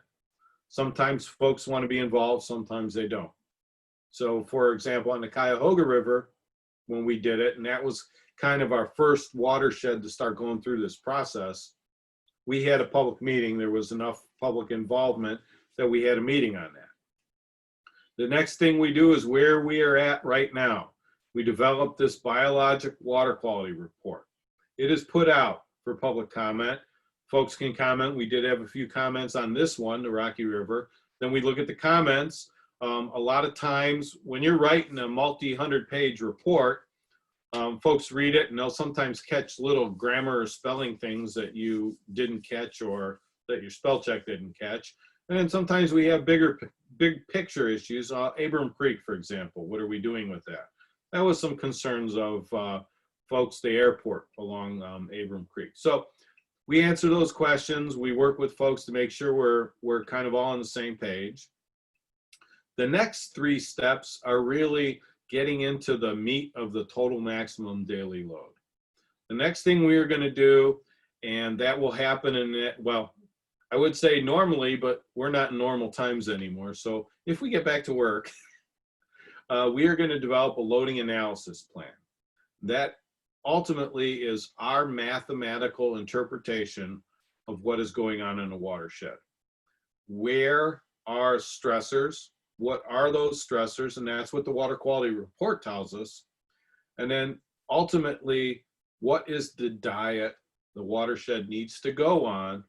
Sometimes folks want to be involved, sometimes they don't. So for example, on the Cuyahoga River, when we did it, and that was kind of our first watershed to start going through this process, we had a public meeting. There was enough public involvement that we had a meeting on that. The next thing we do is where we are at right now. We developed this biologic water quality report. It is put out for public comment. Folks can comment. We did have a few comments on this one, the Rocky River. Then we look at the comments. A lot of times when you're writing a multi-hundred-page report, folks read it and they'll sometimes catch little grammar or spelling things that you didn't catch or that your spell check didn't catch. And then sometimes we have big picture issues. Abram Creek, for example, what are we doing with that? That was some concerns of folks, the airport along Abram Creek. So we answer those questions. We work with folks to make sure we're kind of all on the same page. The next three steps are really getting into the meat of the total maximum daily load. The next thing we are going to do, and that will happen in it, well, I would say normally, but we're not in normal times anymore. So if we get back to work, we are going to develop a loading analysis plan. That ultimately is our mathematical interpretation of what is going on in a watershed. Where are stressors? What are those stressors? And that's what the water quality report tells us. And then ultimately, what is the diet the watershed needs to go on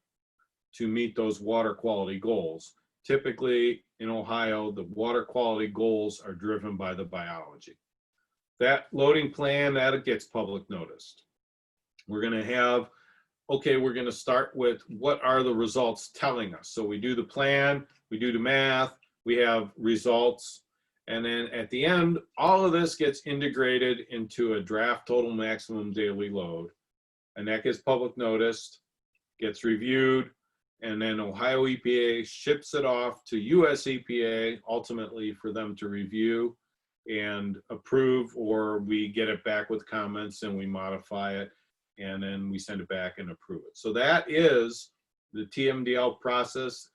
to meet those water quality goals? Typically in Ohio, the water quality goals are driven by the biology. That loading plan, that gets public noticed. We're going to have, okay, we're going to start with what are the results telling us. So we do the plan, we do the math, we have results, and then at the end, all of this gets integrated into a draft total maximum daily load. And that gets public noticed, gets reviewed, and then Ohio EPA ships it off to US EPA, ultimately for them to review and approve, or we get it back with comments and we modify it, and then we send it back and approve it. So that is the TMDL process.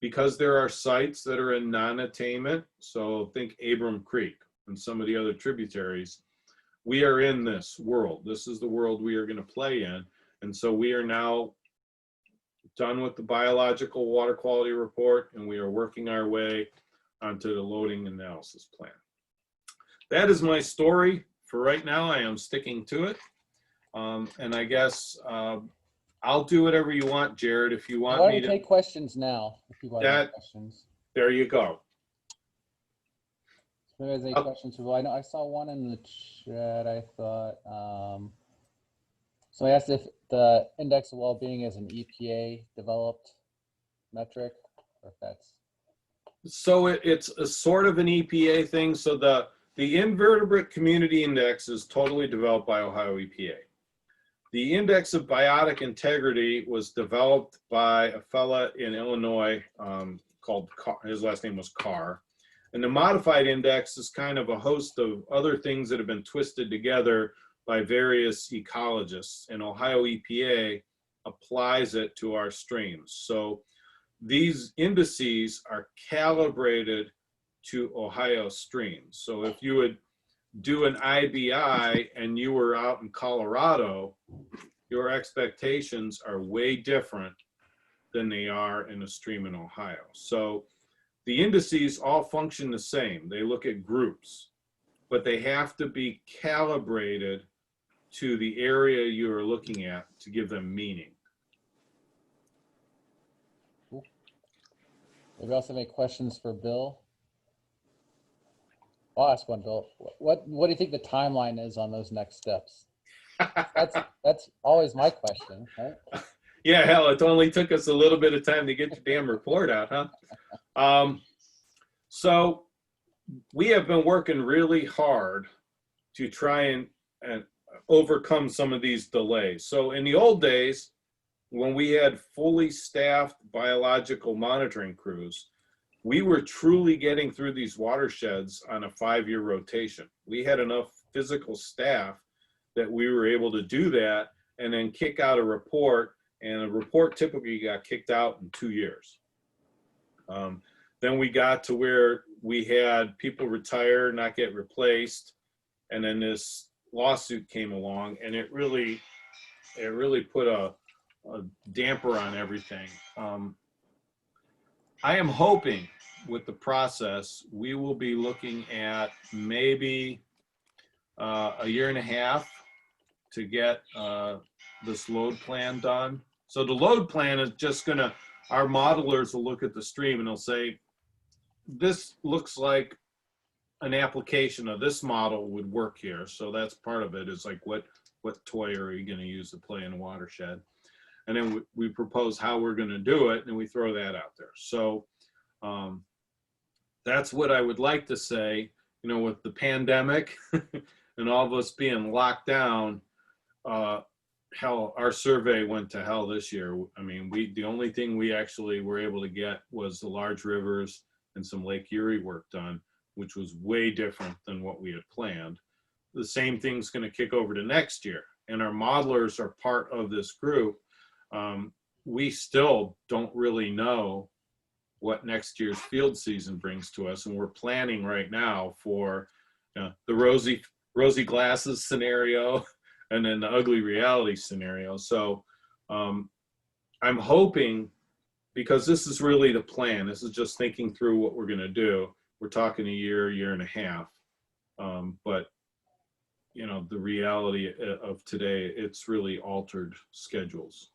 Because there are sites that are in non-attainment, so think Abram Creek and some of the other tributaries, we are in this world. This is the world we are going to play in. And so we are now done with the biological water quality report, and we are working our way onto the loading analysis plan. That is my story for right now. I am sticking to it. And I guess I'll do whatever you want, Jared, if you want me to take questions now. If people have questions. There you go. So there's any questions? Well, I know I saw one in the chat. I thought so. I asked if the index of well-being is an EPA developed metric, or if that's So it's a sort of an EPA thing. So the Invertebrate Community Index is totally developed by Ohio EPA. The Index of Biotic Integrity was developed by a fella in Illinois called, his last name was Carr. And the Modified Index is kind of a host of other things that have been twisted together by various ecologists. And Ohio EPA applies it to our streams. So these indices are calibrated to Ohio streams. So if you would do an IBI and you were out in Colorado, your expectations are way different than they are in a stream in Ohio. So the indices all function the same. They look at groups, but they have to be calibrated to the area you are looking at to give them meaning. Cool. We also have any questions for Bill? I'll ask one, Bill. What do you think the timeline is on those next steps? That's always my question, right? Yeah, hell, it only took us a little bit of time to get your damn report out, huh? So we have been working really hard to try and overcome some of these delays. So in the old days, when we had fully staffed biological monitoring crews, we were truly getting through these watersheds on a 5-year rotation. We had enough physical staff that we were able to do that and then kick out a report, and a report typically got kicked out in 2 years. Then we got to where we had people retire, not get replaced, and then this lawsuit came along, and it really put a damper on everything. I am hoping with the process, we will be looking at maybe a year and a half to get this load plan done. So the load plan is just gonna, our modelers will look at the stream and they'll say, this looks like an application of this model would work here. So that's part of it, is like what toy are you gonna use to play in a watershed? And then we propose how we're gonna do it, and we throw that out there. So that's what I would like to say. You know, with the pandemic and all of us being locked down, hell, our survey went to hell this year. I mean, the only thing we actually were able to get was the large rivers and some Lake Erie work done, which was way different than what we had planned. The same thing's going to kick over to next year, and our modelers are part of this group. We still don't really know what next year's field season brings to us, and we're planning right now for the rosy glasses scenario and then the ugly reality scenario. So I'm hoping, because this is really the plan, this is just thinking through what we're going to do. We're talking a year and a half, but you know, the reality of today, it's really altered schedules.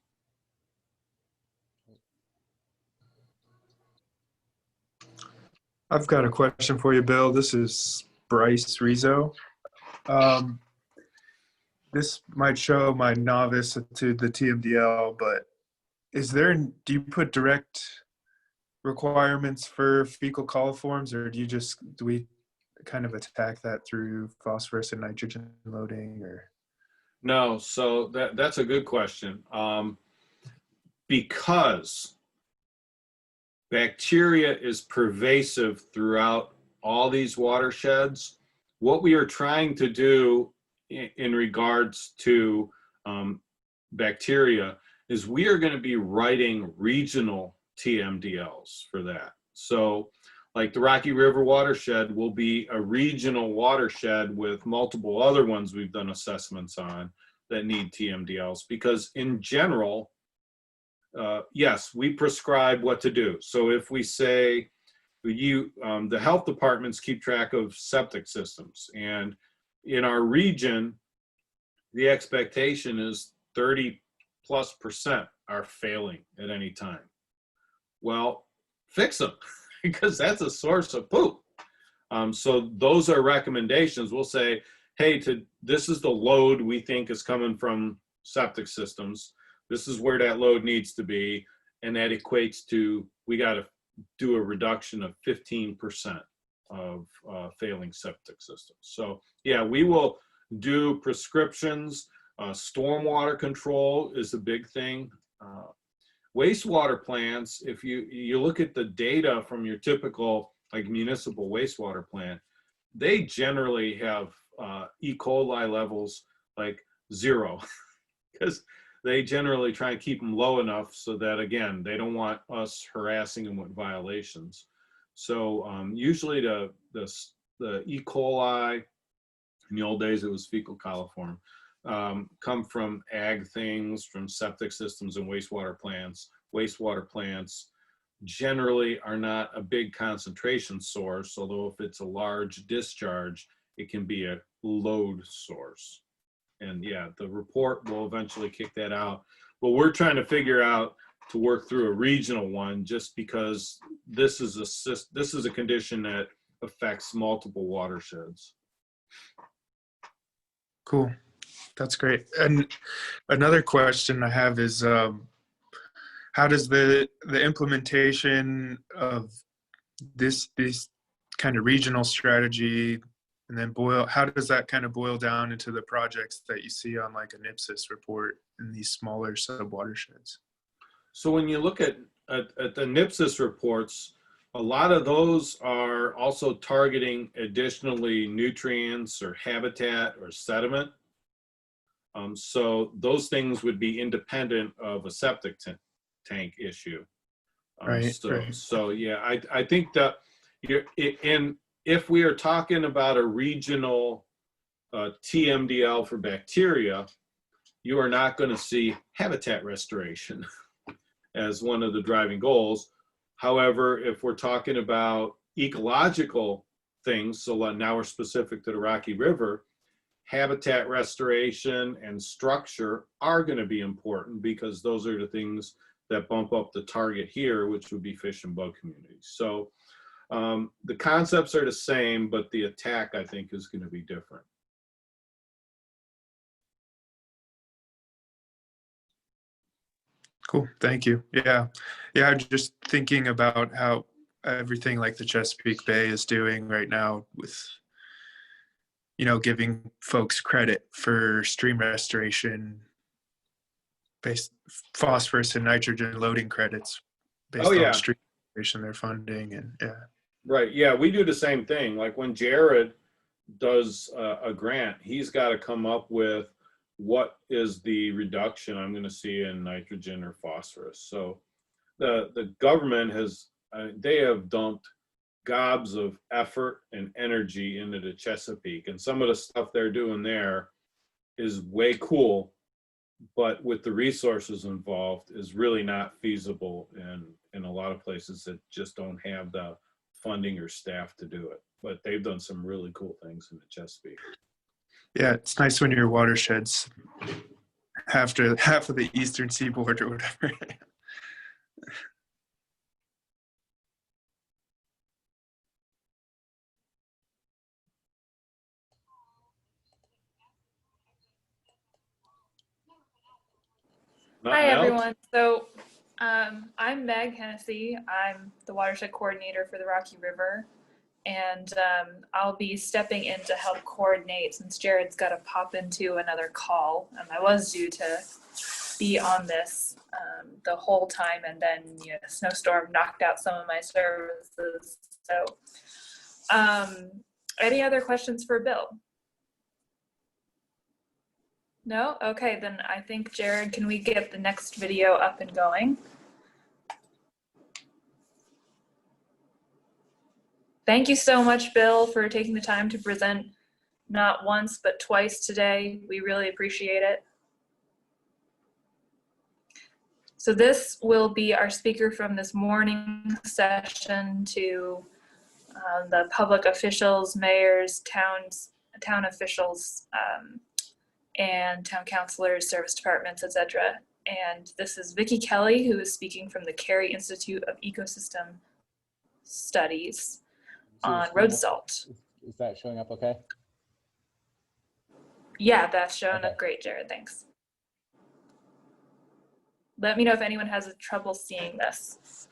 I've got a question for you, Bill. This is Bryce Rizzo. This might show my novice to the TMDL, but do you put direct requirements for fecal coliforms, or do we kind of attack that through phosphorus and nitrogen loading? Or no? So that's a good question. Because bacteria is pervasive throughout all these watersheds, what we are trying to do in regards to bacteria is we are going to be writing regional TMDLs for that. So like the Rocky River watershed will be a regional watershed with multiple other ones we've done assessments on that need TMDLs, because in general, yes, we prescribe what to do. So if we say the health departments keep track of septic systems, and in our region, the expectation is 30+% are failing at any time. Well, fix them, because that's a source of poop. So those are recommendations. We'll say, hey, this is the load we think is coming from septic systems. This is where that load needs to be, and that equates to we got to do a reduction of 15% of failing septic systems. So yeah, we will do prescriptions. Stormwater control is a big thing. Wastewater plants, if you look at the data from your typical like municipal wastewater plant, they generally have E. coli levels like 0 because they generally try and keep them low enough so that, again, they don't want us harassing them with violations. So usually the E. coli, in the old days it was fecal coliform, come from ag things, from septic systems and wastewater plants. Wastewater plants generally are not a big concentration source, although if it's a large discharge, it can be a load source. And yeah, the report will eventually kick that out. But we're trying to figure out to work through a regional one, just because this is a condition that affects multiple watersheds. Cool. That's great. And another question I have is, how does the implementation of this kind of regional strategy, and then how does that kind of boil down into the projects that you see on like a NIPSIS report in these smaller sub-watersheds? So when you look at the NIPSIS reports, a lot of those are also targeting additionally nutrients or habitat or sediment. So those things would be independent of a septic tank issue. Right. So yeah, I think that if we are talking about a regional TMDL for bacteria, you are not going to see habitat restoration as one of the driving goals. However, if we're talking about ecological things, so now we're specific to the Rocky River, habitat restoration and structure are going to be important, because those are the things that bump up the target here, which would be fish and bug communities. So the concepts are the same, but the attack, I think, is going to be different. Cool. Thank you. Yeah. I'm just thinking about how everything like the Chesapeake Bay is doing right now with, giving folks credit for stream restoration based phosphorus and nitrogen loading credits based on stream restoration they're funding. And yeah. Right. Yeah, we do the same thing. Like when Jared does a grant, he's got to come up with what is the reduction I'm going to see in nitrogen or phosphorus. So the government they have dumped gobs of effort and energy into the Chesapeake, and some of the stuff they're doing there is way cool, but with the resources involved is really not feasible in a lot of places that just don't have the funding or staff to do it. But they've done some really cool things in the Chesapeake. Yeah, it's nice when your watershed's half of the eastern seaboard or whatever. Hi, everyone. So I'm Meg Hennessy. I'm the watershed coordinator for the Rocky River, and I'll be stepping in to help coordinate since Jared's got to pop into another call. I was due to be on this the whole time, and then a snowstorm knocked out some of my services. So any other questions for Bill? No? Okay, then I think, Jared, can we get the next video up and going? Thank you so much, Bill, for taking the time to present not once, but twice today. We really appreciate it. So this will be our speaker from this morning session to the public officials, mayors, town officials, and town councilors, service departments, etc. And this is Vicky Kelly, who is speaking from the Cary Institute of Ecosystem Studies on road salt. Is that showing up okay? Yeah, that's showing up great, Jared, thanks. Let me know if anyone has trouble seeing this.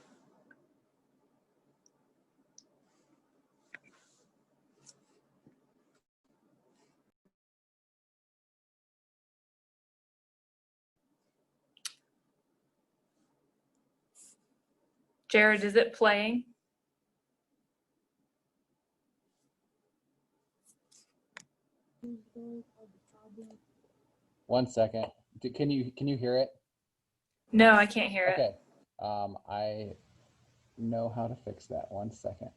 Jared, is it playing? One second. Can you hear it? No, I can't hear it. Okay. I know how to fix that. One second.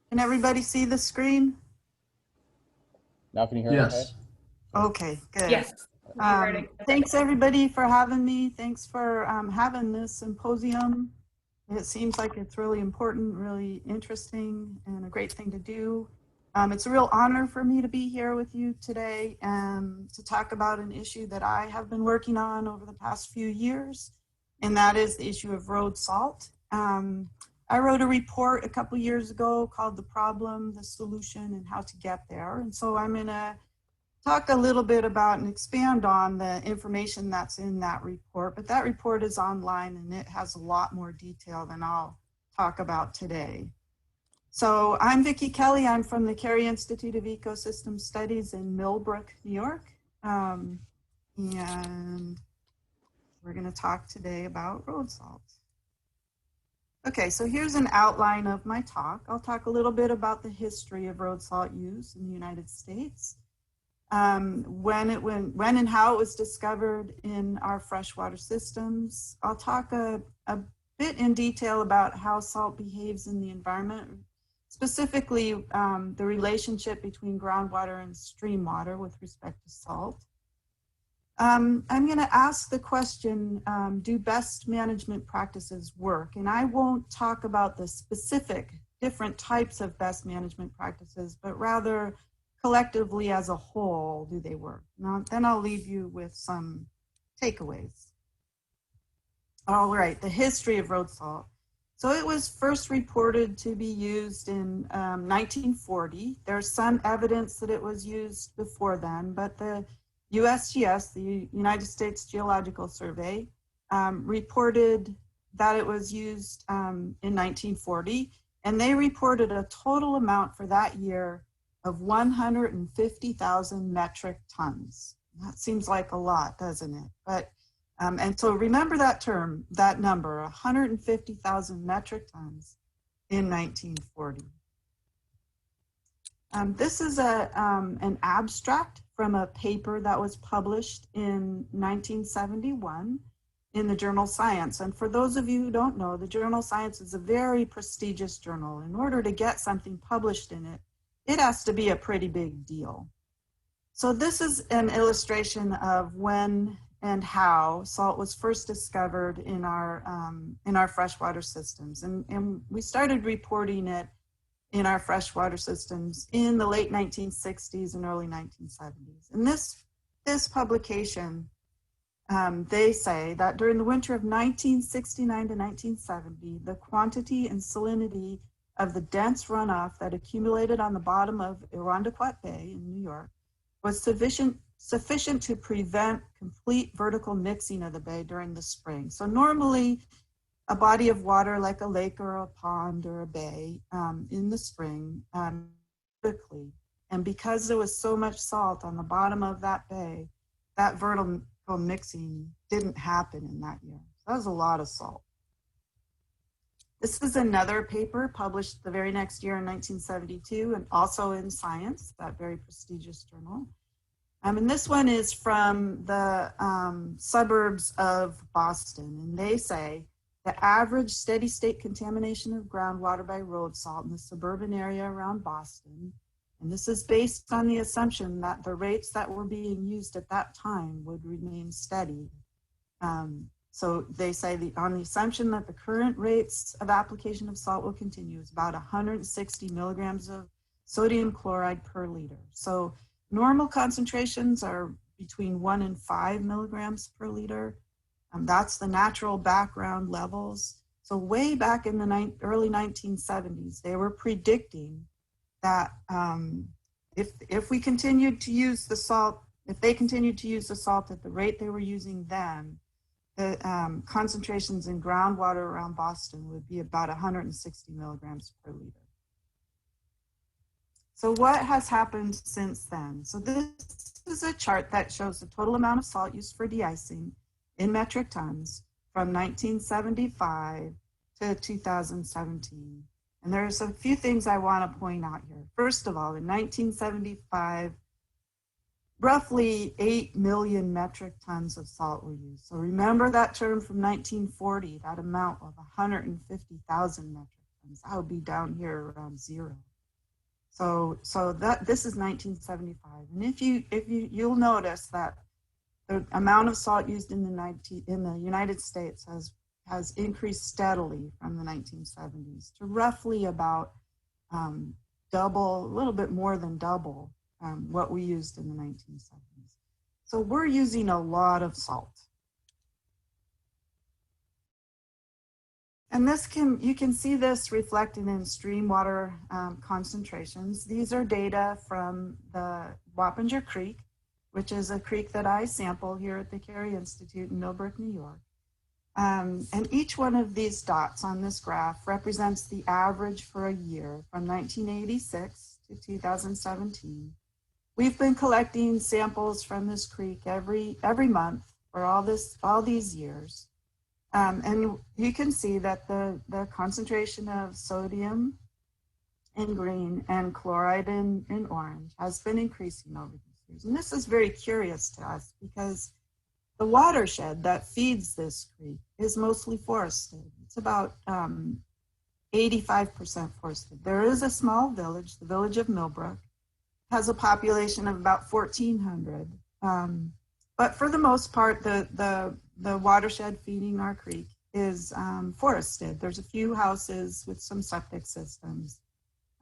Can everybody see the screen? Now can you hear it? Yes. Okay, good. Yes. we heard it. Thanks everybody for having me. Thanks for having this symposium. It seems like it's really important, really interesting, and a great thing to do. It's a real honor for me to be here with you today and to talk about an issue that I have been working on over the past few years, and that is the issue of road salt. I wrote a report a couple years ago called The Problem, the Solution, and How to Get There. And so I'm gonna talk a little bit about and expand on the information that's in that report, but that report is online and it has a lot more detail than I'll talk about today. So I'm Vicky Kelly. I'm from the Cary Institute of Ecosystem Studies in Millbrook, New York. And we're gonna talk today about road salt. Okay, so here's an outline of my talk. I'll talk a little bit about the history of road salt use in the United States, when and how it was discovered in our freshwater systems. I'll talk a bit in detail about how salt behaves in the environment, specifically the relationship between groundwater and stream water with respect to salt. I'm going to ask the question, do best management practices work? And I won't talk about the specific different types of best management practices, but rather collectively as a whole, do they work? Now, then I'll leave you with some takeaways. All right, the history of road salt. So it was first reported to be used in 1940. There's some evidence that it was used before then, but the USGS, the United States Geological Survey, reported that it was used in 1940, and they reported a total amount for that year of 150,000 metric tons. That seems like a lot, doesn't it? But and so remember that term, that number, 150,000 metric tons in 1940. This is an abstract from a paper that was published in 1971 in the journal Science. And for those of you who don't know, the journal Science is a very prestigious journal. In order to get something published in it, it has to be a pretty big deal. So this is an illustration of when and how salt was first discovered in our freshwater systems. And we started reporting it in our freshwater systems in the late 1960s and early 1970s. And this publication, they say that during the winter of 1969 to 1970, the quantity and salinity of the dense runoff that accumulated on the bottom of Irondequoit Bay in New York was sufficient to prevent complete vertical mixing of the bay during the spring. So normally, a body of water like a lake or a pond or a bay in the spring, quickly. And because there was so much salt on the bottom of that bay, that vertical mixing didn't happen in that year. So that was a lot of salt. This is another paper published the very next year in 1972 and also in Science, that very prestigious journal. And this one is from the suburbs of Boston, and they say, the average steady state contamination of groundwater by road salt in the suburban area around Boston, and this is based on the assumption that the rates that were being used at that time would remain steady. So they say on the assumption that the current rates of application of salt will continue is about 160 milligrams of sodium chloride per liter. So normal concentrations are between 1 and 5 milligrams per liter. That's the natural background levels. So way back in the early 1970s, they were predicting that if we continued to use the salt, if they continued to use the salt at the rate they were using then, the concentrations in groundwater around Boston would be about 160 milligrams per liter. So what has happened since then? So this is a chart that shows the total amount of salt used for de-icing in metric tons from 1975 to 2017. And there's a few things I want to point out here. First of all, in 1975, roughly 8 million metric tons of salt were used. So remember that term from 1940, that amount of 150,000 metric tons. That would be down here around zero. So this is 1975. And you'll notice that the amount of salt used in the United States has increased steadily from the 1970s to roughly about double, a little bit more than double what we used in the 1970s. So we're using a lot of salt. And you can see this reflected in stream water concentrations. These are data from the Wappinger Creek, which is a creek that I sample here at the Cary Institute in Millbrook, New York. And each one of these dots on this graph represents the average for a year from 1986 to 2017. We've been collecting samples from this creek every month for all these years. And you can see that the concentration of sodium in green and chloride in orange has been increasing over these years. And this is very curious to us because the watershed that feeds this creek is mostly forested. It's about 85% forested. There is a small village, the village of Millbrook, has a population of about 1,400. But for the most part, the watershed feeding our creek is forested. There's a few houses with some septic systems.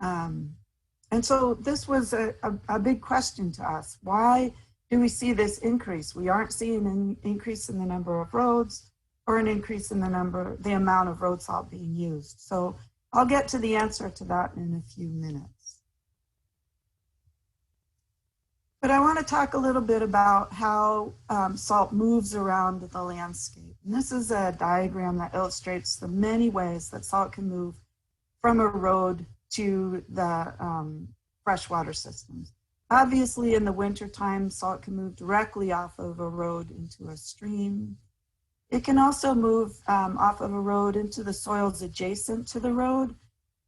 And so this was a big question to us. Why do we see this increase? We aren't seeing an increase in the number of roads or an increase in the amount of road salt being used. So I'll get to the answer to that in a few minutes. But I want to talk a little bit about how salt moves around the landscape. And this is a diagram that illustrates the many ways that salt can move from a road to the freshwater systems. Obviously, in the wintertime, salt can move directly off of a road into a stream. It can also move off of a road into the soils adjacent to the road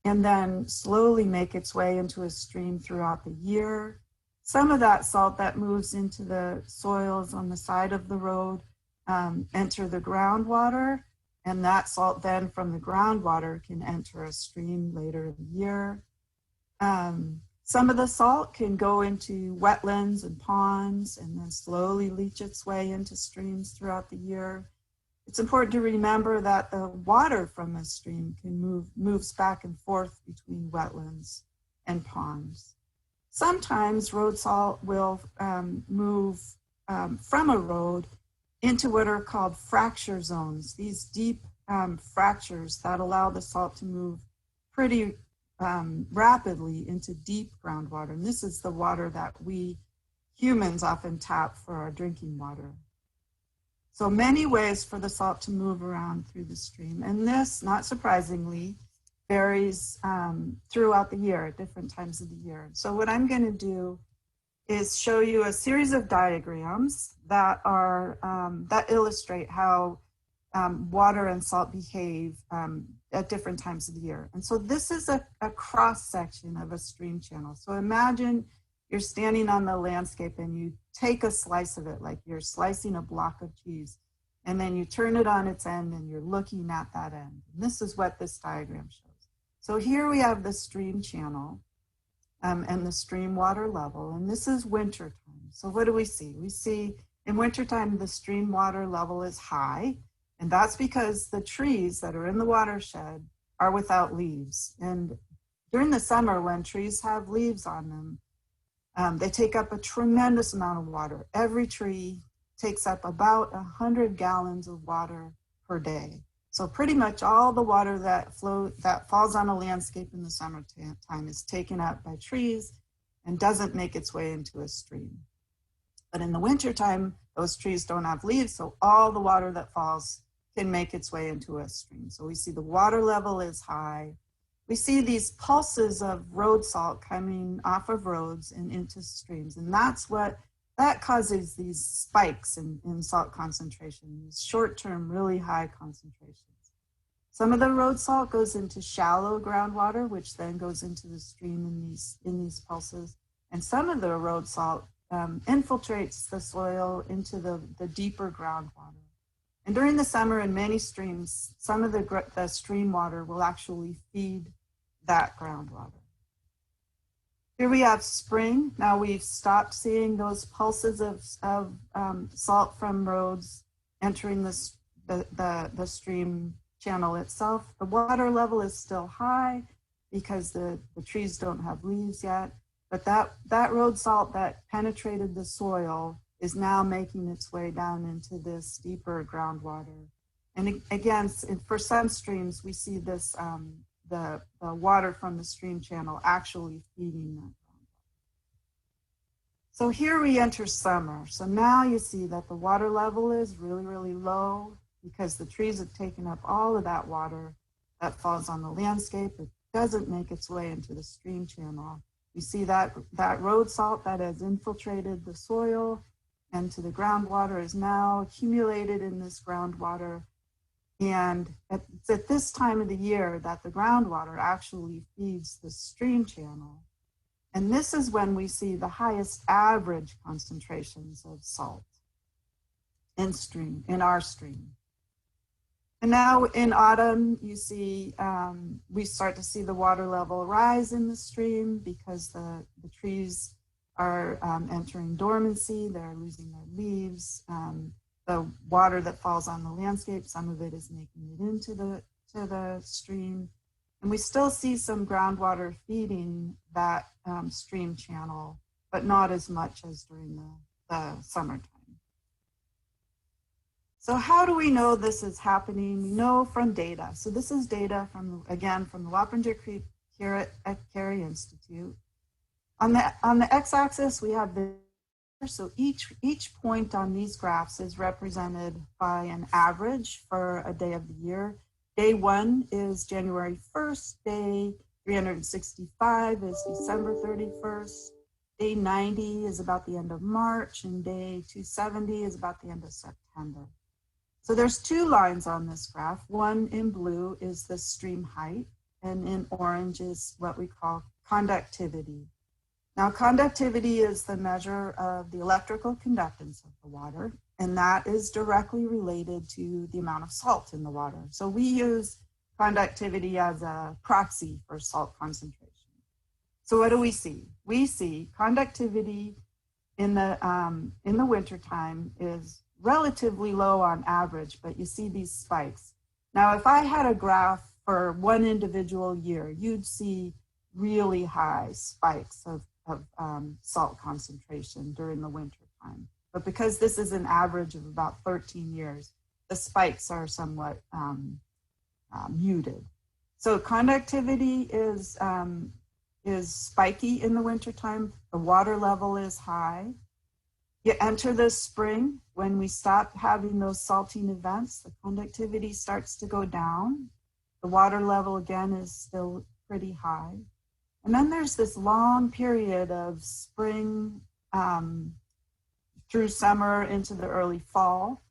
and then slowly make its way into a stream throughout the year. Some of that salt that moves into the soils on the side of the road enter the groundwater, and that salt then from the groundwater can enter a stream later in the year. Some of the salt can go into wetlands and ponds and then slowly leach its way into streams throughout the year. It's important to remember that the water from a stream moves back and forth between wetlands and ponds. Sometimes road salt will move from a road into what are called fracture zones, these deep fractures that allow the salt to move pretty rapidly into deep groundwater. And this is the water that we humans often tap for our drinking water. So many ways for the salt to move around through the stream. And this, not surprisingly, varies throughout the year at different times of the year. So what I'm going to do is show you a series of diagrams that are that illustrate how water and salt behave at different times of the year. And so this is a cross section of a stream channel. So imagine you're standing on the landscape and you take a slice of it, like you're slicing a block of cheese, and then you turn it on its end and you're looking at that end. And this is what this diagram shows. So here we have the stream channel and the stream water level, and this is winter time. So what do we see? We see in wintertime the stream water level is high, and that's because the trees that are in the watershed are without leaves. And during the summer, when trees have leaves on them, they take up a tremendous amount of water. Every tree takes up about 100 gallons of water per day. So pretty much all the water that falls on a landscape in the summertime is taken up by trees and doesn't make its way into a stream. But in the wintertime, those trees don't have leaves, so all the water that falls can make its way into a stream. So we see the water level is high. We see these pulses of road salt coming off of roads and into streams. And that causes these spikes in salt concentration, these short-term, really high concentrations. Some of the road salt goes into shallow groundwater, which then goes into the stream in these pulses. And some of the road salt infiltrates the soil into the deeper groundwater. And during the summer in many streams, some of the stream water will actually feed that groundwater. Here we have spring. Now we've stopped seeing those pulses of salt from roads entering the stream channel itself. The water level is still high because the trees don't have leaves yet, but that road salt that penetrated the soil is now making its way down into this deeper groundwater. And again, for some streams, we see this, the water from the stream channel actually feeding that groundwater. So here we enter summer. So now you see that the water level is really, really low because the trees have taken up all of that water that falls on the landscape. It doesn't make its way into the stream channel. You see that road salt that has infiltrated the soil and to the groundwater is now accumulated in this groundwater. And it's at this time of the year that the groundwater actually feeds the stream channel. And this is when we see the highest average concentrations of salt in our stream. And now in autumn, you see, we start to see the water level rise in the stream because the trees are entering dormancy, they're losing their leaves. The water that falls on the landscape, some of it is making it into the stream. And we still see some groundwater feeding that stream channel, but not as much as during the summertime. So how do we know this is happening? We know from data. So this is data from the Watershed Creek here at Cary Institute. On the x-axis, we have so each point on these graphs is represented by an average for a day of the year. Day 1 is January 1st, day 365 is December 31st, day 90 is about the end of March, and day 270 is about the end of September. So there's two lines on this graph. One in blue is the stream height, and in orange is what we call conductivity. Now, conductivity is the measure of the electrical conductance of the water, and that is directly related to the amount of salt in the water. So we use conductivity as a proxy for salt concentration. So what do we see? We see conductivity in the wintertime is relatively low on average, but you see these spikes. Now, if I had a graph for one individual year, you'd see really high spikes of salt concentration during the winter time. But because this is an average of about 13 years, the spikes are somewhat muted. So conductivity is spiky in the wintertime. The water level is high. You enter the spring, when we stop having those salting events, the conductivity starts to go down. The water level again is still pretty high. And then there's this long period of spring through summer into the early fall.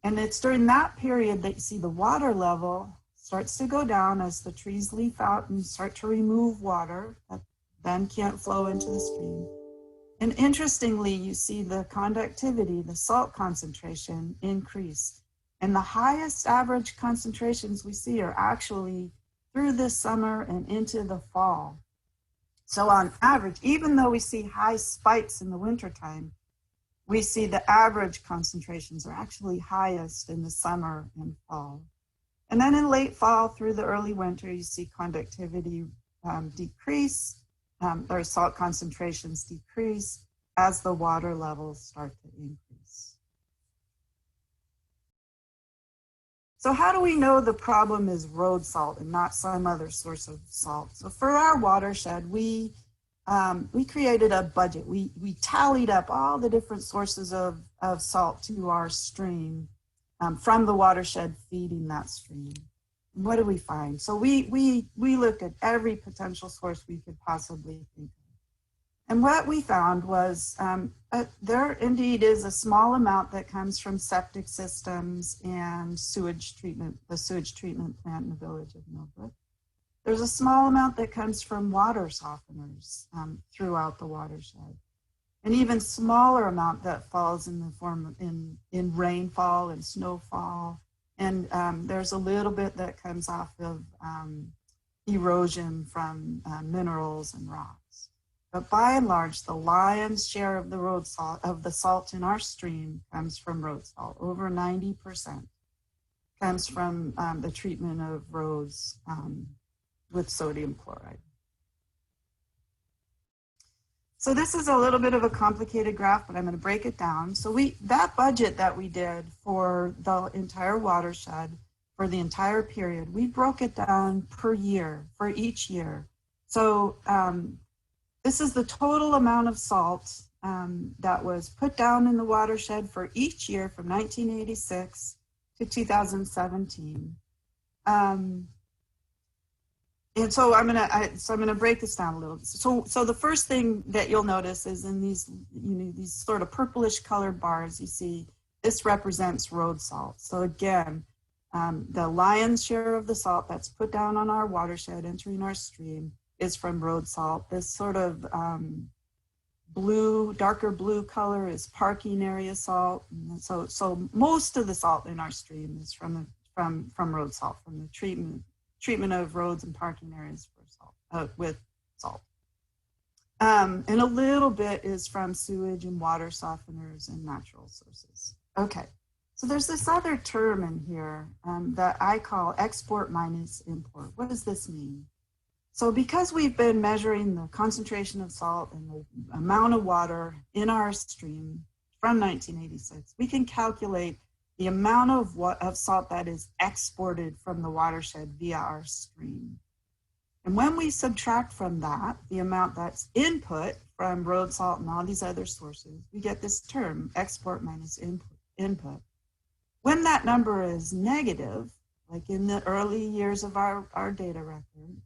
And it's during that period that you see the water level starts to go down as the trees leaf out and start to remove water that then can't flow into the stream. And interestingly, you see the conductivity, the salt concentration increase. And the highest average concentrations we see are actually through this summer and into the fall. So on average, even though we see high spikes in the wintertime, we see the average concentrations are actually highest in the summer and fall. And then in late fall through the early winter, you see conductivity decrease, or salt concentrations decrease as the water levels start to increase. So how do we know the problem is road salt and not some other source of salt? So for our watershed, we we created a budget. We tallied up all the different sources of salt to our stream from the watershed feeding that stream. What did we find? So we looked at every potential source we could possibly think of. And what we found was there indeed is a small amount that comes from septic systems and sewage treatment, the sewage treatment plant in the village of Millbrook. There's a small amount that comes from water softeners throughout the watershed. An even smaller amount that falls in the form of in rainfall and snowfall. And there's a little bit that comes off of erosion from minerals and rocks. But by and large, the lion's share of the road salt, of the salt in our stream, comes from road salt. Over 90% comes from the treatment of roads with sodium chloride. So this is a little bit of a complicated graph, but I'm going to break it down. So that budget that we did for the entire watershed, for the entire period, we broke it down per year, for each year. So this is the total amount of salt that was put down in the watershed for each year from 1986 to 2017. And so I'm gonna break this down a little. So the first thing that you'll notice is in these these sort of purplish colored bars, you see this represents road salt. So again, the lion's share of the salt that's put down on our watershed entering our stream is from road salt. This sort of darker blue color is parking area salt. And so most of the salt in our stream is from road salt, from the treatment of roads and parking areas for salt, with salt. And a little bit is from sewage and water softeners and natural sources. Okay, so there's this other term in here that I call export minus import. What does this mean? So because we've been measuring the concentration of salt and the amount of water in our stream from 1986, we can calculate the amount of salt that is exported from the watershed via our stream. And when we subtract from that the amount that's input from road salt and all these other sources, we get this term, export minus input. When that number is negative, like in the early years of our data record,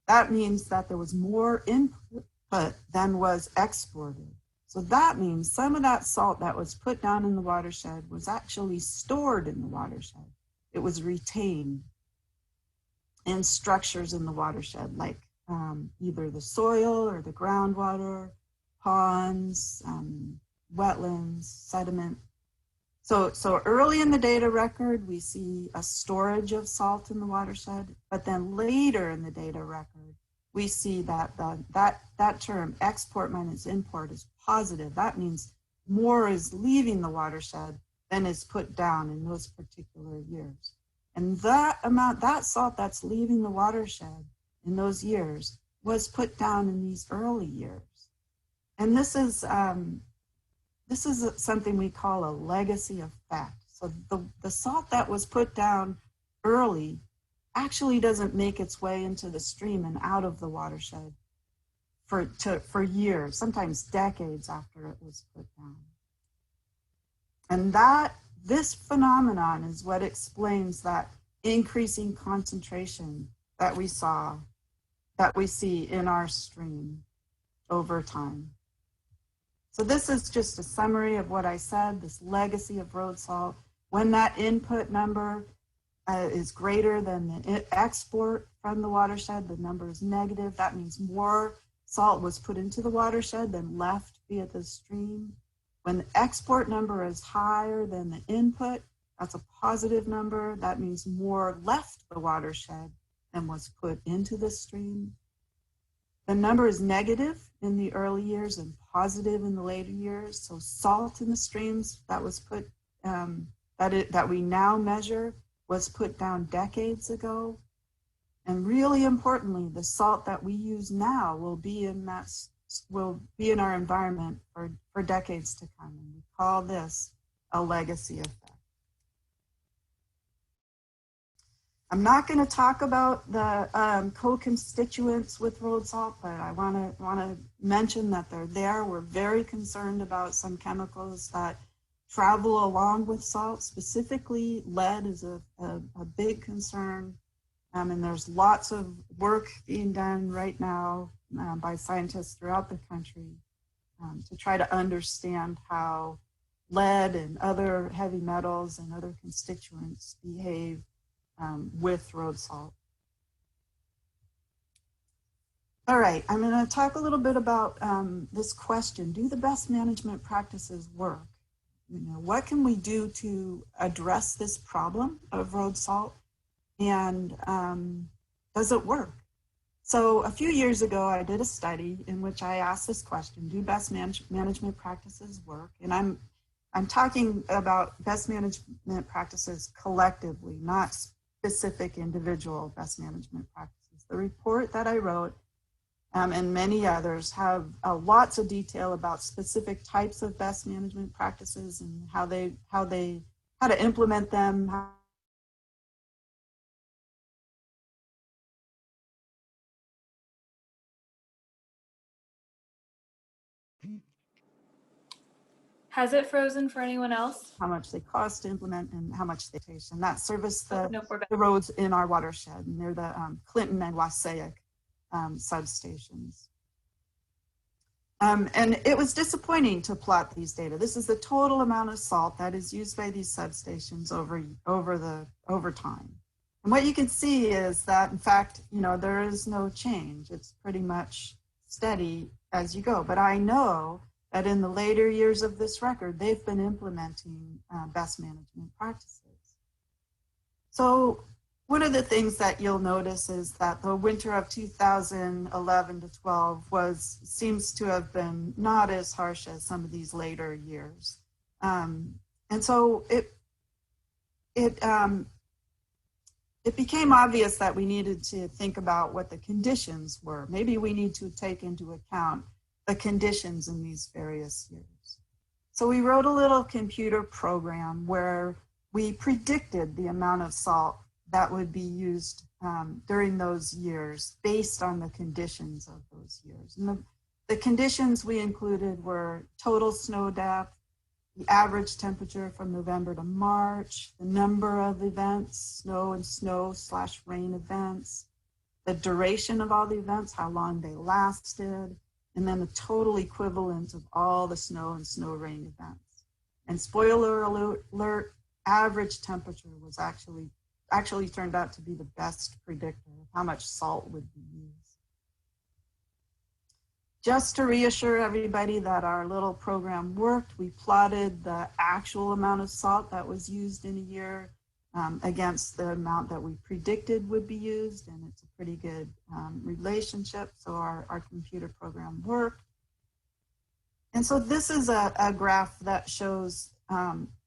that means that there was more input than was exported. So that means some of that salt that was put down in the watershed was actually stored in the watershed. It was retained in structures in the watershed, like either the soil or the groundwater, ponds, wetlands, sediment. So early in the data record, we see a storage of salt in the watershed, but then later in the data record, we see that that term, export minus import, is positive. That means more is leaving the watershed than is put down in those particular years. And that amount, that salt that's leaving the watershed in those years was put down in these early years. And this is something we call a legacy effect. So the salt that was put down early actually doesn't make its way into the stream and out of the watershed for years, sometimes decades after it was put down. And this phenomenon is what explains that increasing concentration that we see in our stream over time. So this is just a summary of what I said, this legacy of road salt. When that input number is greater than the export from the watershed, the number is negative. That means more salt was put into the watershed than left via the stream. When the export number is higher than the input, that's a positive number. That means more left the watershed than was put into the stream. The number is negative in the early years and positive in the later years. So salt in the streams that was put, that we now measure, was put down decades ago. And really importantly, the salt that we use now will be in our environment for decades to come. And we call this a legacy effect. I'm not going to talk about the co-constituents with road salt, but I want to mention that they're there. We're very concerned about some chemicals that travel along with salt. Specifically, lead is a big concern. And there's lots of work being done right now by scientists throughout the country to try to understand how lead and other heavy metals and other constituents behave with road salt. All right, I'm going to talk a little bit about this question: do the best management practices work? You know, what can we do to address this problem of road salt, and does it work? So a few years ago, I did a study in which I asked this question: do best management practices work? And I'm talking about best management practices collectively, not specific individual best management practices. The report that I wrote and many others have lots of detail about specific types of best management practices and how to implement them. Has it frozen for anyone else? How much they cost to implement and how much they take. And that service Nope, we're back. the roads in our watershed near the Clinton and Wassaic substations. And it was disappointing to plot these data. This is the total amount of salt that is used by these substations over time. And what you can see is that, in fact, you know, there is no change. It's pretty much steady as you go. But I know that in the later years of this record, they've been implementing best management practices. So one of the things that you'll notice is that the winter of 2011 to 12 seems to have been not as harsh as some of these later years. And so it became obvious that we needed to think about what the conditions were. Maybe we need to take into account the conditions in these various years. So we wrote a little computer program where we predicted the amount of salt that would be used during those years based on the conditions of those years. And the conditions we included were total snow depth, the average temperature from November to March, the number of events, snow and snow/rain events, the duration of all the events, how long they lasted, and then the total equivalent of all the snow and snow-rain events. And spoiler alert, average temperature was actually turned out to be the best predictor of how much salt would be used. Just to reassure everybody that our little program worked, we plotted the actual amount of salt that was used in a year against the amount that we predicted would be used, and it's a pretty good relationship, so our computer program worked. And so this is a graph that shows,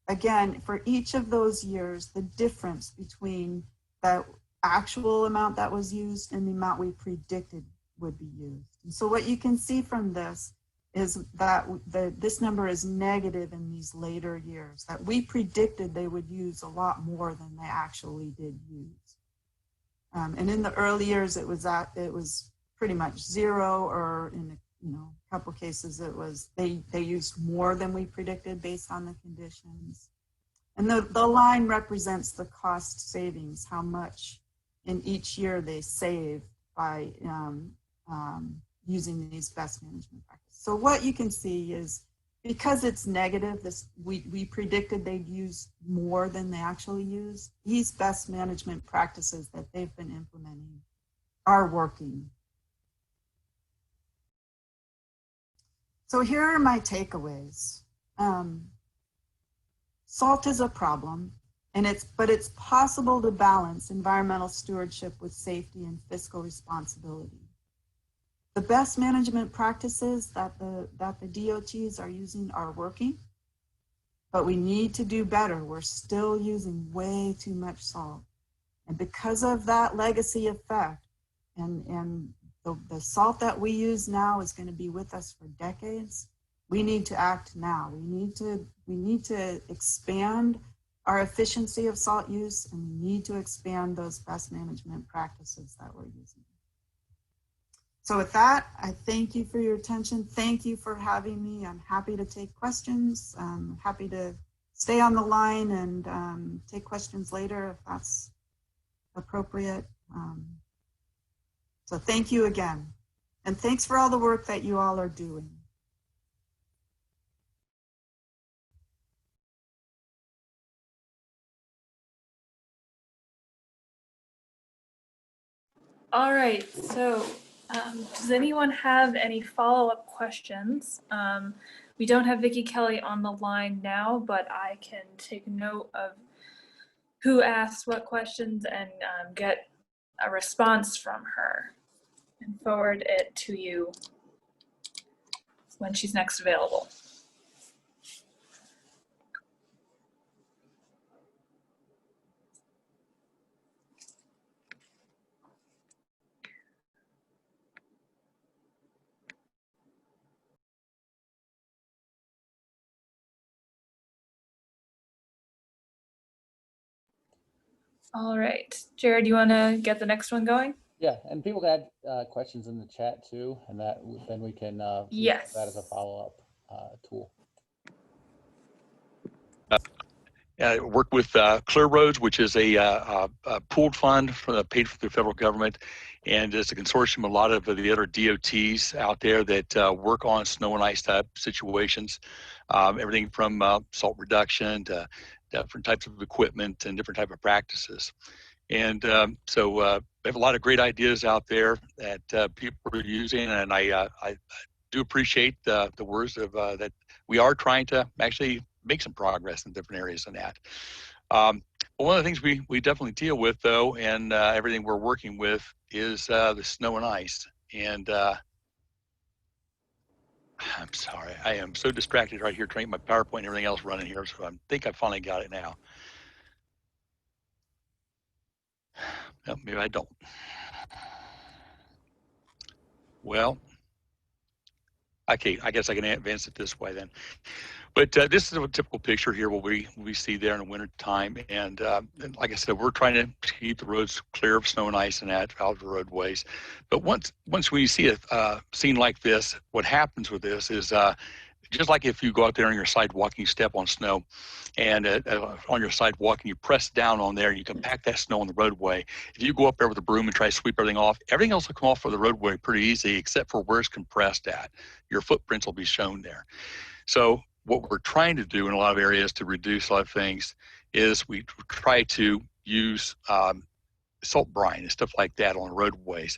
again, for each of those years, the difference between the actual amount that was used and the amount we predicted would be used. And so what you can see from this is that this number is negative in these later years, that we predicted they would use a lot more than they actually did use. And in the early years, it was pretty much zero, or in a couple cases, it was they used more than we predicted based on the conditions. And the line represents the cost savings, how much in each year they saved by using these best management practices. So what you can see is, because it's negative, we predicted they'd use more than they actually used. These best management practices that they've been implementing are working. So here are my takeaways. Salt is a problem, but it's possible to balance environmental stewardship with safety and fiscal responsibility. The best management practices that the DOTs are using are working, but we need to do better. We're still using way too much salt. And because of that legacy effect, and the salt that we use now is going to be with us for decades, we need to act now. We need to expand our efficiency of salt use, and we need to expand those best management practices that we're using. So with that, I thank you for your attention. Thank you for having me. I'm happy to take questions. I'm happy to stay on the line and take questions later if that's appropriate. So thank you again. And thanks for all the work that you all are doing. All right, so does anyone have any follow-up questions? We don't have Vicky Kelly on the line now, but I can take note of who asked what questions and get a response from her and forward it to you when she's next available. All right, Jared, you want to get the next one going? Yeah, and people can add questions in the chat too, and that then we can use Yes. that as a follow-up tool. Work with Clear Roads, which is a pooled fund paid for the federal government, and it's a consortium of a lot of the other DOTs out there that work on snow and ice type situations, everything from salt reduction to different types of equipment and different type of practices. And so we have a lot of great ideas out there that people are using, and I do appreciate the words of that we are trying to actually make some progress in different areas in that. But one of the things we definitely deal with, though, and everything we're working with is the snow and ice. And I'm sorry, I am so distracted right here trying to get my PowerPoint and everything else running here, so I think I finally got it now. No, maybe I don't. Well, okay, I guess I can advance it this way then. But this is a typical picture here what we see there in the winter time. And like I said, we're trying to keep the roads clear of snow and ice and out of the roadways. But once we see a scene like this, what happens with this is just like if you go out there on your sidewalk and you step on snow, and on your sidewalk and you press down on there and you compact that snow on the roadway, if you go up there with a broom and try to sweep everything off, everything else will come off of the roadway pretty easy except for where it's compressed at. Your footprints will be shown there. So what we're trying to do in a lot of areas to reduce a lot of things is we try to use salt brine and stuff like that on roadways.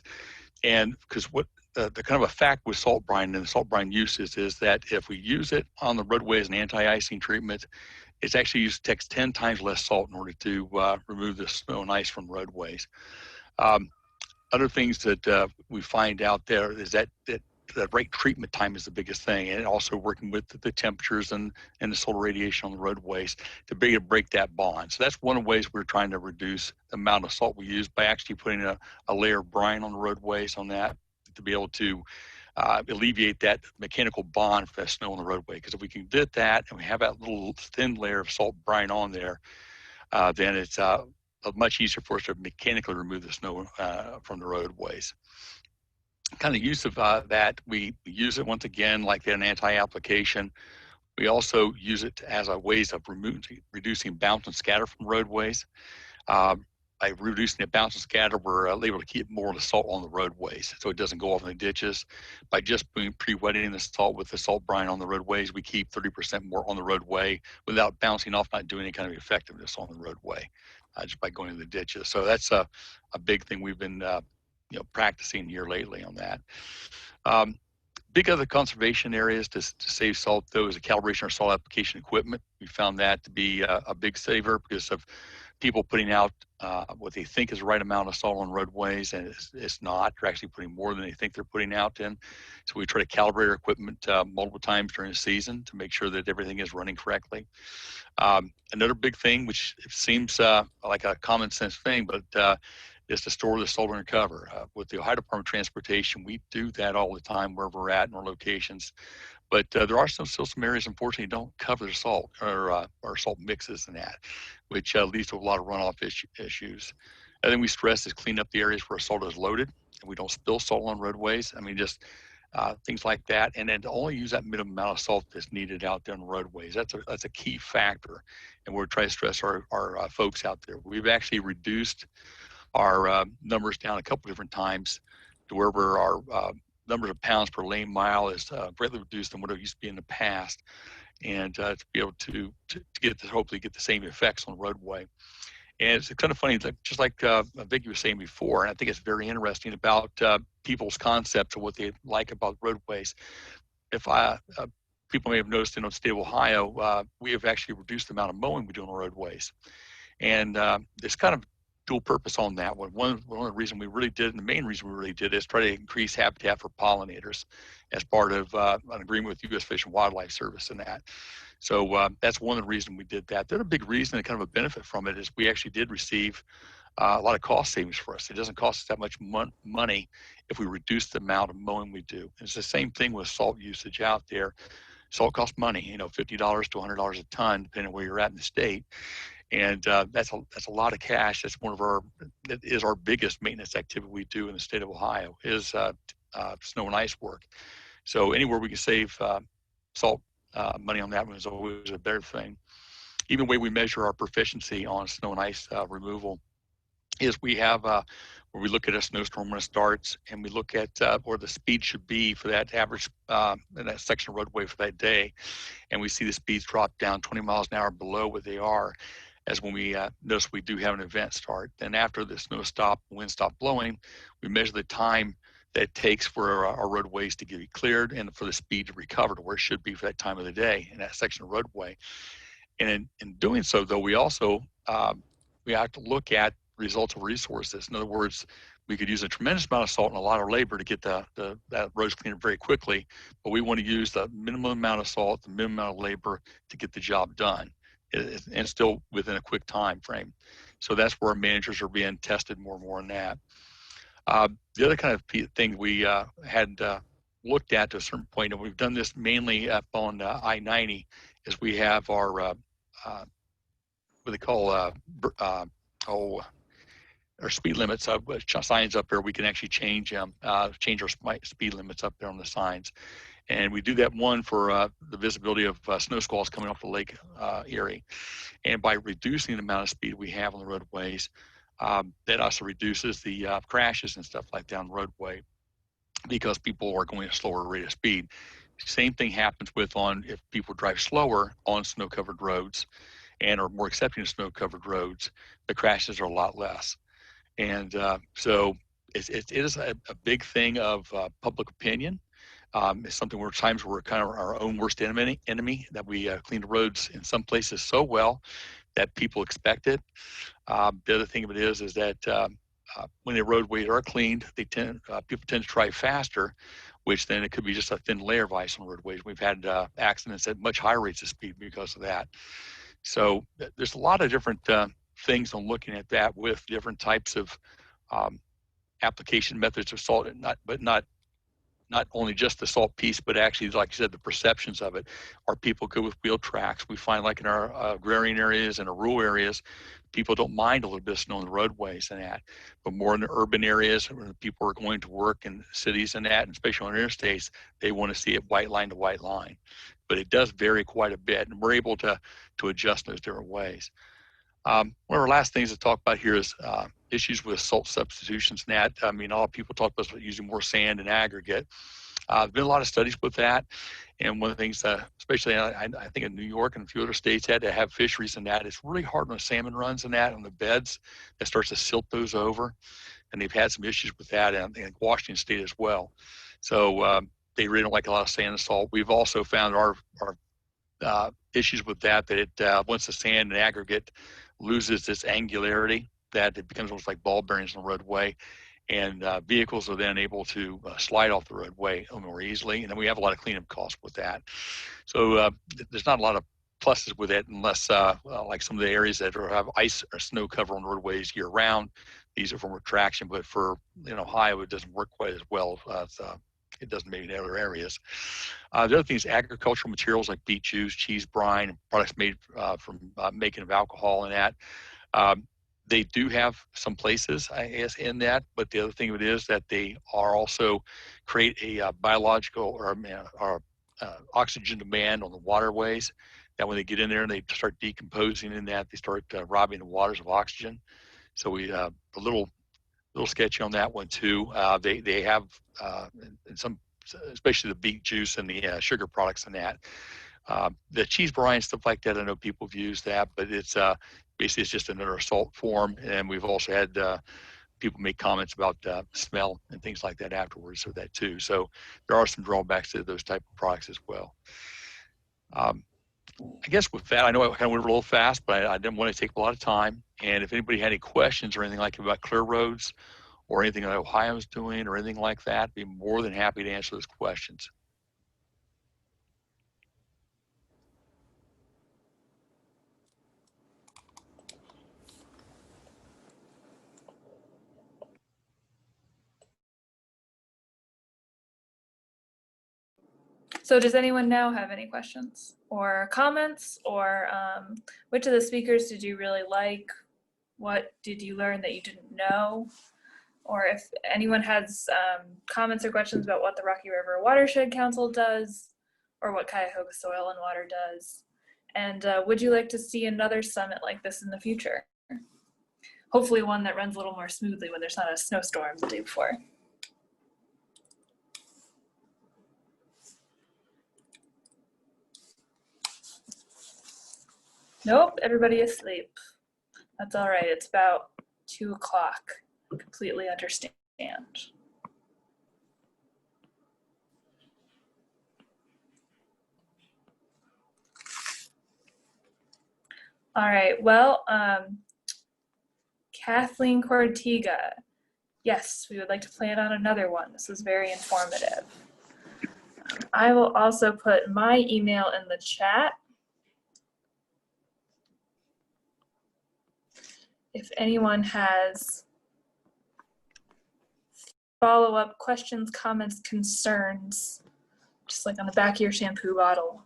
And because what the kind of a fact with salt brine and the salt brine uses is that if we use it on the roadway as an anti-icing treatment, it's actually takes 10 times less salt in order to remove the snow and ice from roadways. Other things that we find out there is that the right treatment time is the biggest thing, and also working with the temperatures and the solar radiation on the roadways to be able to break that bond. So that's one of the ways we're trying to reduce the amount of salt we use by actually putting a layer of brine on the roadways on that to be able to alleviate that mechanical bond for that snow on the roadway. Because if we can get that and we have that little thin layer of salt brine on there, then it's much easier for us to mechanically remove the snow from the roadways. Kind of use of that, we use it once again like an anti-application. We also use it as a ways of reducing bounce and scatter from roadways. By reducing the bounce and scatter, we're able to keep more of the salt on the roadways so it doesn't go off in the ditches. By just pre-wetting the salt with the salt brine on the roadways, we keep 30% more on the roadway without bouncing off, not doing any kind of effectiveness on the roadway, just by going in the ditches. So that's a big thing we've been practicing here lately on that. Big other conservation areas to save salt, though, is a calibration of salt application equipment. We found that to be a big saver because of people putting out what they think is the right amount of salt on roadways, and it's not. They're actually putting more than they think they're putting out in. So we try to calibrate our equipment multiple times during the season to make sure that everything is running correctly. Another big thing, which seems like a common sense thing, but is to store the salt under cover. With the Ohio Department of Transportation, we do that all the time wherever we're at in our locations. But there are still some areas, unfortunately, don't cover the salt or salt mixes and that, which leads to a lot of runoff issues. I think we stress is clean up the areas where salt is loaded and we don't spill salt on roadways. I mean, just things like that. And then to only use that minimum amount of salt that's needed out there on the roadways. That's a key factor. And we're trying to stress our folks out there. We've actually reduced our numbers down a couple different times to wherever our numbers of pounds per lane mile is greatly reduced than what it used to be in the past, and to be able to get hopefully get the same effects on the roadway. And it's kind of funny, just like Vicky was saying before, and I think it's very interesting about people's concepts of what they like about roadways. If people may have noticed in the state of Ohio, we have actually reduced the amount of mowing we do on the roadways, and it's kind of dual purpose on that one. One of the reasons we really did, and the main reason we really did, is try to increase habitat for pollinators as part of an agreement with U.S. Fish and Wildlife Service and that. So that's one of the reasons we did that. The other big reason and kind of a benefit from it is we actually did receive a lot of cost savings for us. It doesn't cost us that much money if we reduce the amount of mowing we do. And it's the same thing with salt usage out there. Salt costs money, $50 to $100 a ton, depending on where you're at in the state. And that's a lot of cash. That is our biggest maintenance activity we do in the state of Ohio is snow and ice work. So anywhere we can save salt money on that one is always a better thing. Even the way we measure our proficiency on snow and ice removal is we have where we look at a snowstorm when it starts, and we look at where the speed should be for that average in that section of roadway for that day, and we see the speeds drop down 20 miles an hour below what they are. As when we notice we do have an event start. Then after the snow stop, wind stop blowing, we measure the time that it takes for our roadways to get cleared and for the speed to recover to where it should be for that time of the day in that section of roadway. And in doing so, though, we also we have to look at results of resources. In other words, we could use a tremendous amount of salt and a lot of labor to get that roads cleaned very quickly, but we want to use the minimum amount of salt, the minimum amount of labor to get the job done, and still within a quick time frame. So that's where our managers are being tested more and more on that. The other kind of thing we had looked at to a certain point, and we've done this mainly up on I-90, is we have our what they call our speed limits signs up there. We can actually change our speed limits up there on the signs. And we do that, one, for the visibility of snow squalls coming off the Lake Erie. And by reducing the amount of speed we have on the roadways, that also reduces the crashes and stuff like that on the roadway because people are going at a slower rate of speed. Same thing happens if people drive slower on snow-covered roads and are more accepting of snow-covered roads, the crashes are a lot less. And so it is a big thing of public opinion. It's something where times we're kind of our own worst enemy, that we clean the roads in some places so well that people expect it. The other thing of it is that when the roadways are cleaned, people tend to drive faster, which then it could be just a thin layer of ice on roadways. We've had accidents at much higher rates of speed because of that. So there's a lot of different things on looking at that with different types of application methods of salt, but not only just the salt piece, but actually, like you said, the perceptions of it. Are people good with wheel tracks? We find, like in our agrarian areas and our rural areas, people don't mind a little bit of snow on the roadways and that. But more in the urban areas, where people are going to work in cities and that, and especially on interstates, they want to see it white line to white line. But it does vary quite a bit, and we're able to adjust those different ways. One of our last things to talk about here is issues with salt substitutions. And that, I mean, a lot of people talk about using more sand and aggregate. There's been a lot of studies with that. And one of the things, especially I think in New York and a few other states, had to have fisheries in that. It's really hard on the salmon runs and that on the beds that starts to silt those over. And they've had some issues with that in Washington State as well. So they really don't like a lot of sand and salt. We've also found our issues with that it once the sand and aggregate loses its angularity, that it becomes almost like ball bearings on the roadway, and vehicles are then able to slide off the roadway more easily. And then we have a lot of cleanup costs with that. So there's not a lot of pluses with it unless like some of the areas that have ice or snow cover on roadways year round, these are from retraction, but for in Ohio, it doesn't work quite as well. It doesn't maybe in other areas. The other thing is agricultural materials like beet juice, cheese brine, products made from making of alcohol and that. They do have some places, I guess, in that, but the other thing of it is that they are also create a biological or oxygen demand on the waterways, that when they get in there and they start decomposing in that, they start robbing the waters of oxygen. So we a little sketchy on that one too. They have in some, especially the beet juice and the sugar products in that. The cheese brine, stuff like that, I know people have used that, but it's basically it's just another salt form. And we've also had people make comments about smell and things like that afterwards of that too. So there are some drawbacks to those type of products as well. I guess with that, I know I kind of went a little fast, but I didn't want to take a lot of time. And if anybody had any questions or anything like about clear roads or anything that Ohio's doing or anything like that, I'd be more than happy to answer those questions. So does anyone now have any questions or comments, or which of the speakers did you really like? What did you learn that you didn't know? Or if anyone has comments or questions about what the Rocky River Watershed Council does, or what Cuyahoga Soil and Water does. And would you like to see another summit like this in the future? Hopefully one that runs a little more smoothly when there's not a snowstorm the day before. Nope, everybody asleep. That's all right, it's about 2 o'clock. Completely understand. All right, well, Kathleen Cortiga, yes, we would like to plan on another one. This was very informative. I will also put my email in the chat. If anyone has follow-up questions, comments, concerns, just like on the back of your shampoo bottle.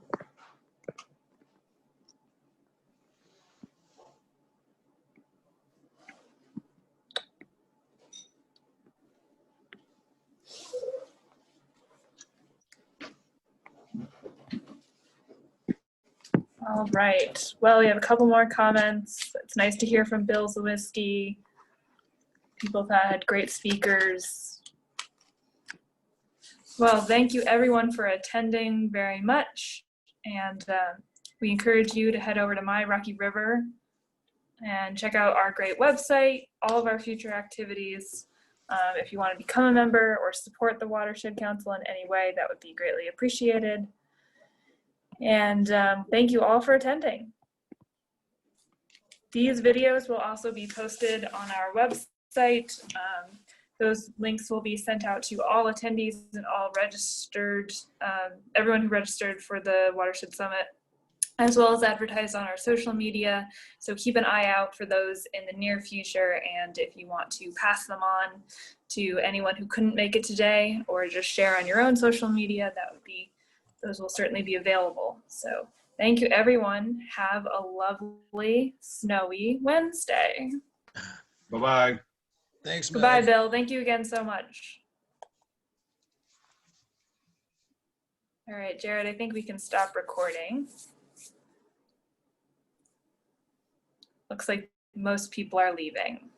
All right, well, we have a couple more comments. It's nice to hear from Bill Zawiski. People that had great speakers. Well, thank you everyone for attending very much. And we encourage you to head over to My Rocky River and check out our great website, all of our future activities. If you want to become a member or support the Watershed Council in any way, that would be greatly appreciated. And thank you all for attending. These videos will also be posted on our website. Those links will be sent out to all attendees and all registered, everyone who registered for the Watershed Summit, as well as advertised on our social media. So keep an eye out for those in the near future. And if you want to pass them on to anyone who couldn't make it today, or just share on your own social media, that would be, those will certainly be available. So thank you everyone. Have a lovely snowy Wednesday. Bye-bye. Thanks, Goodbye, Meg. Bill. Thank you again so much. All right, Jared, I think we can stop recording. Looks like most people are leaving.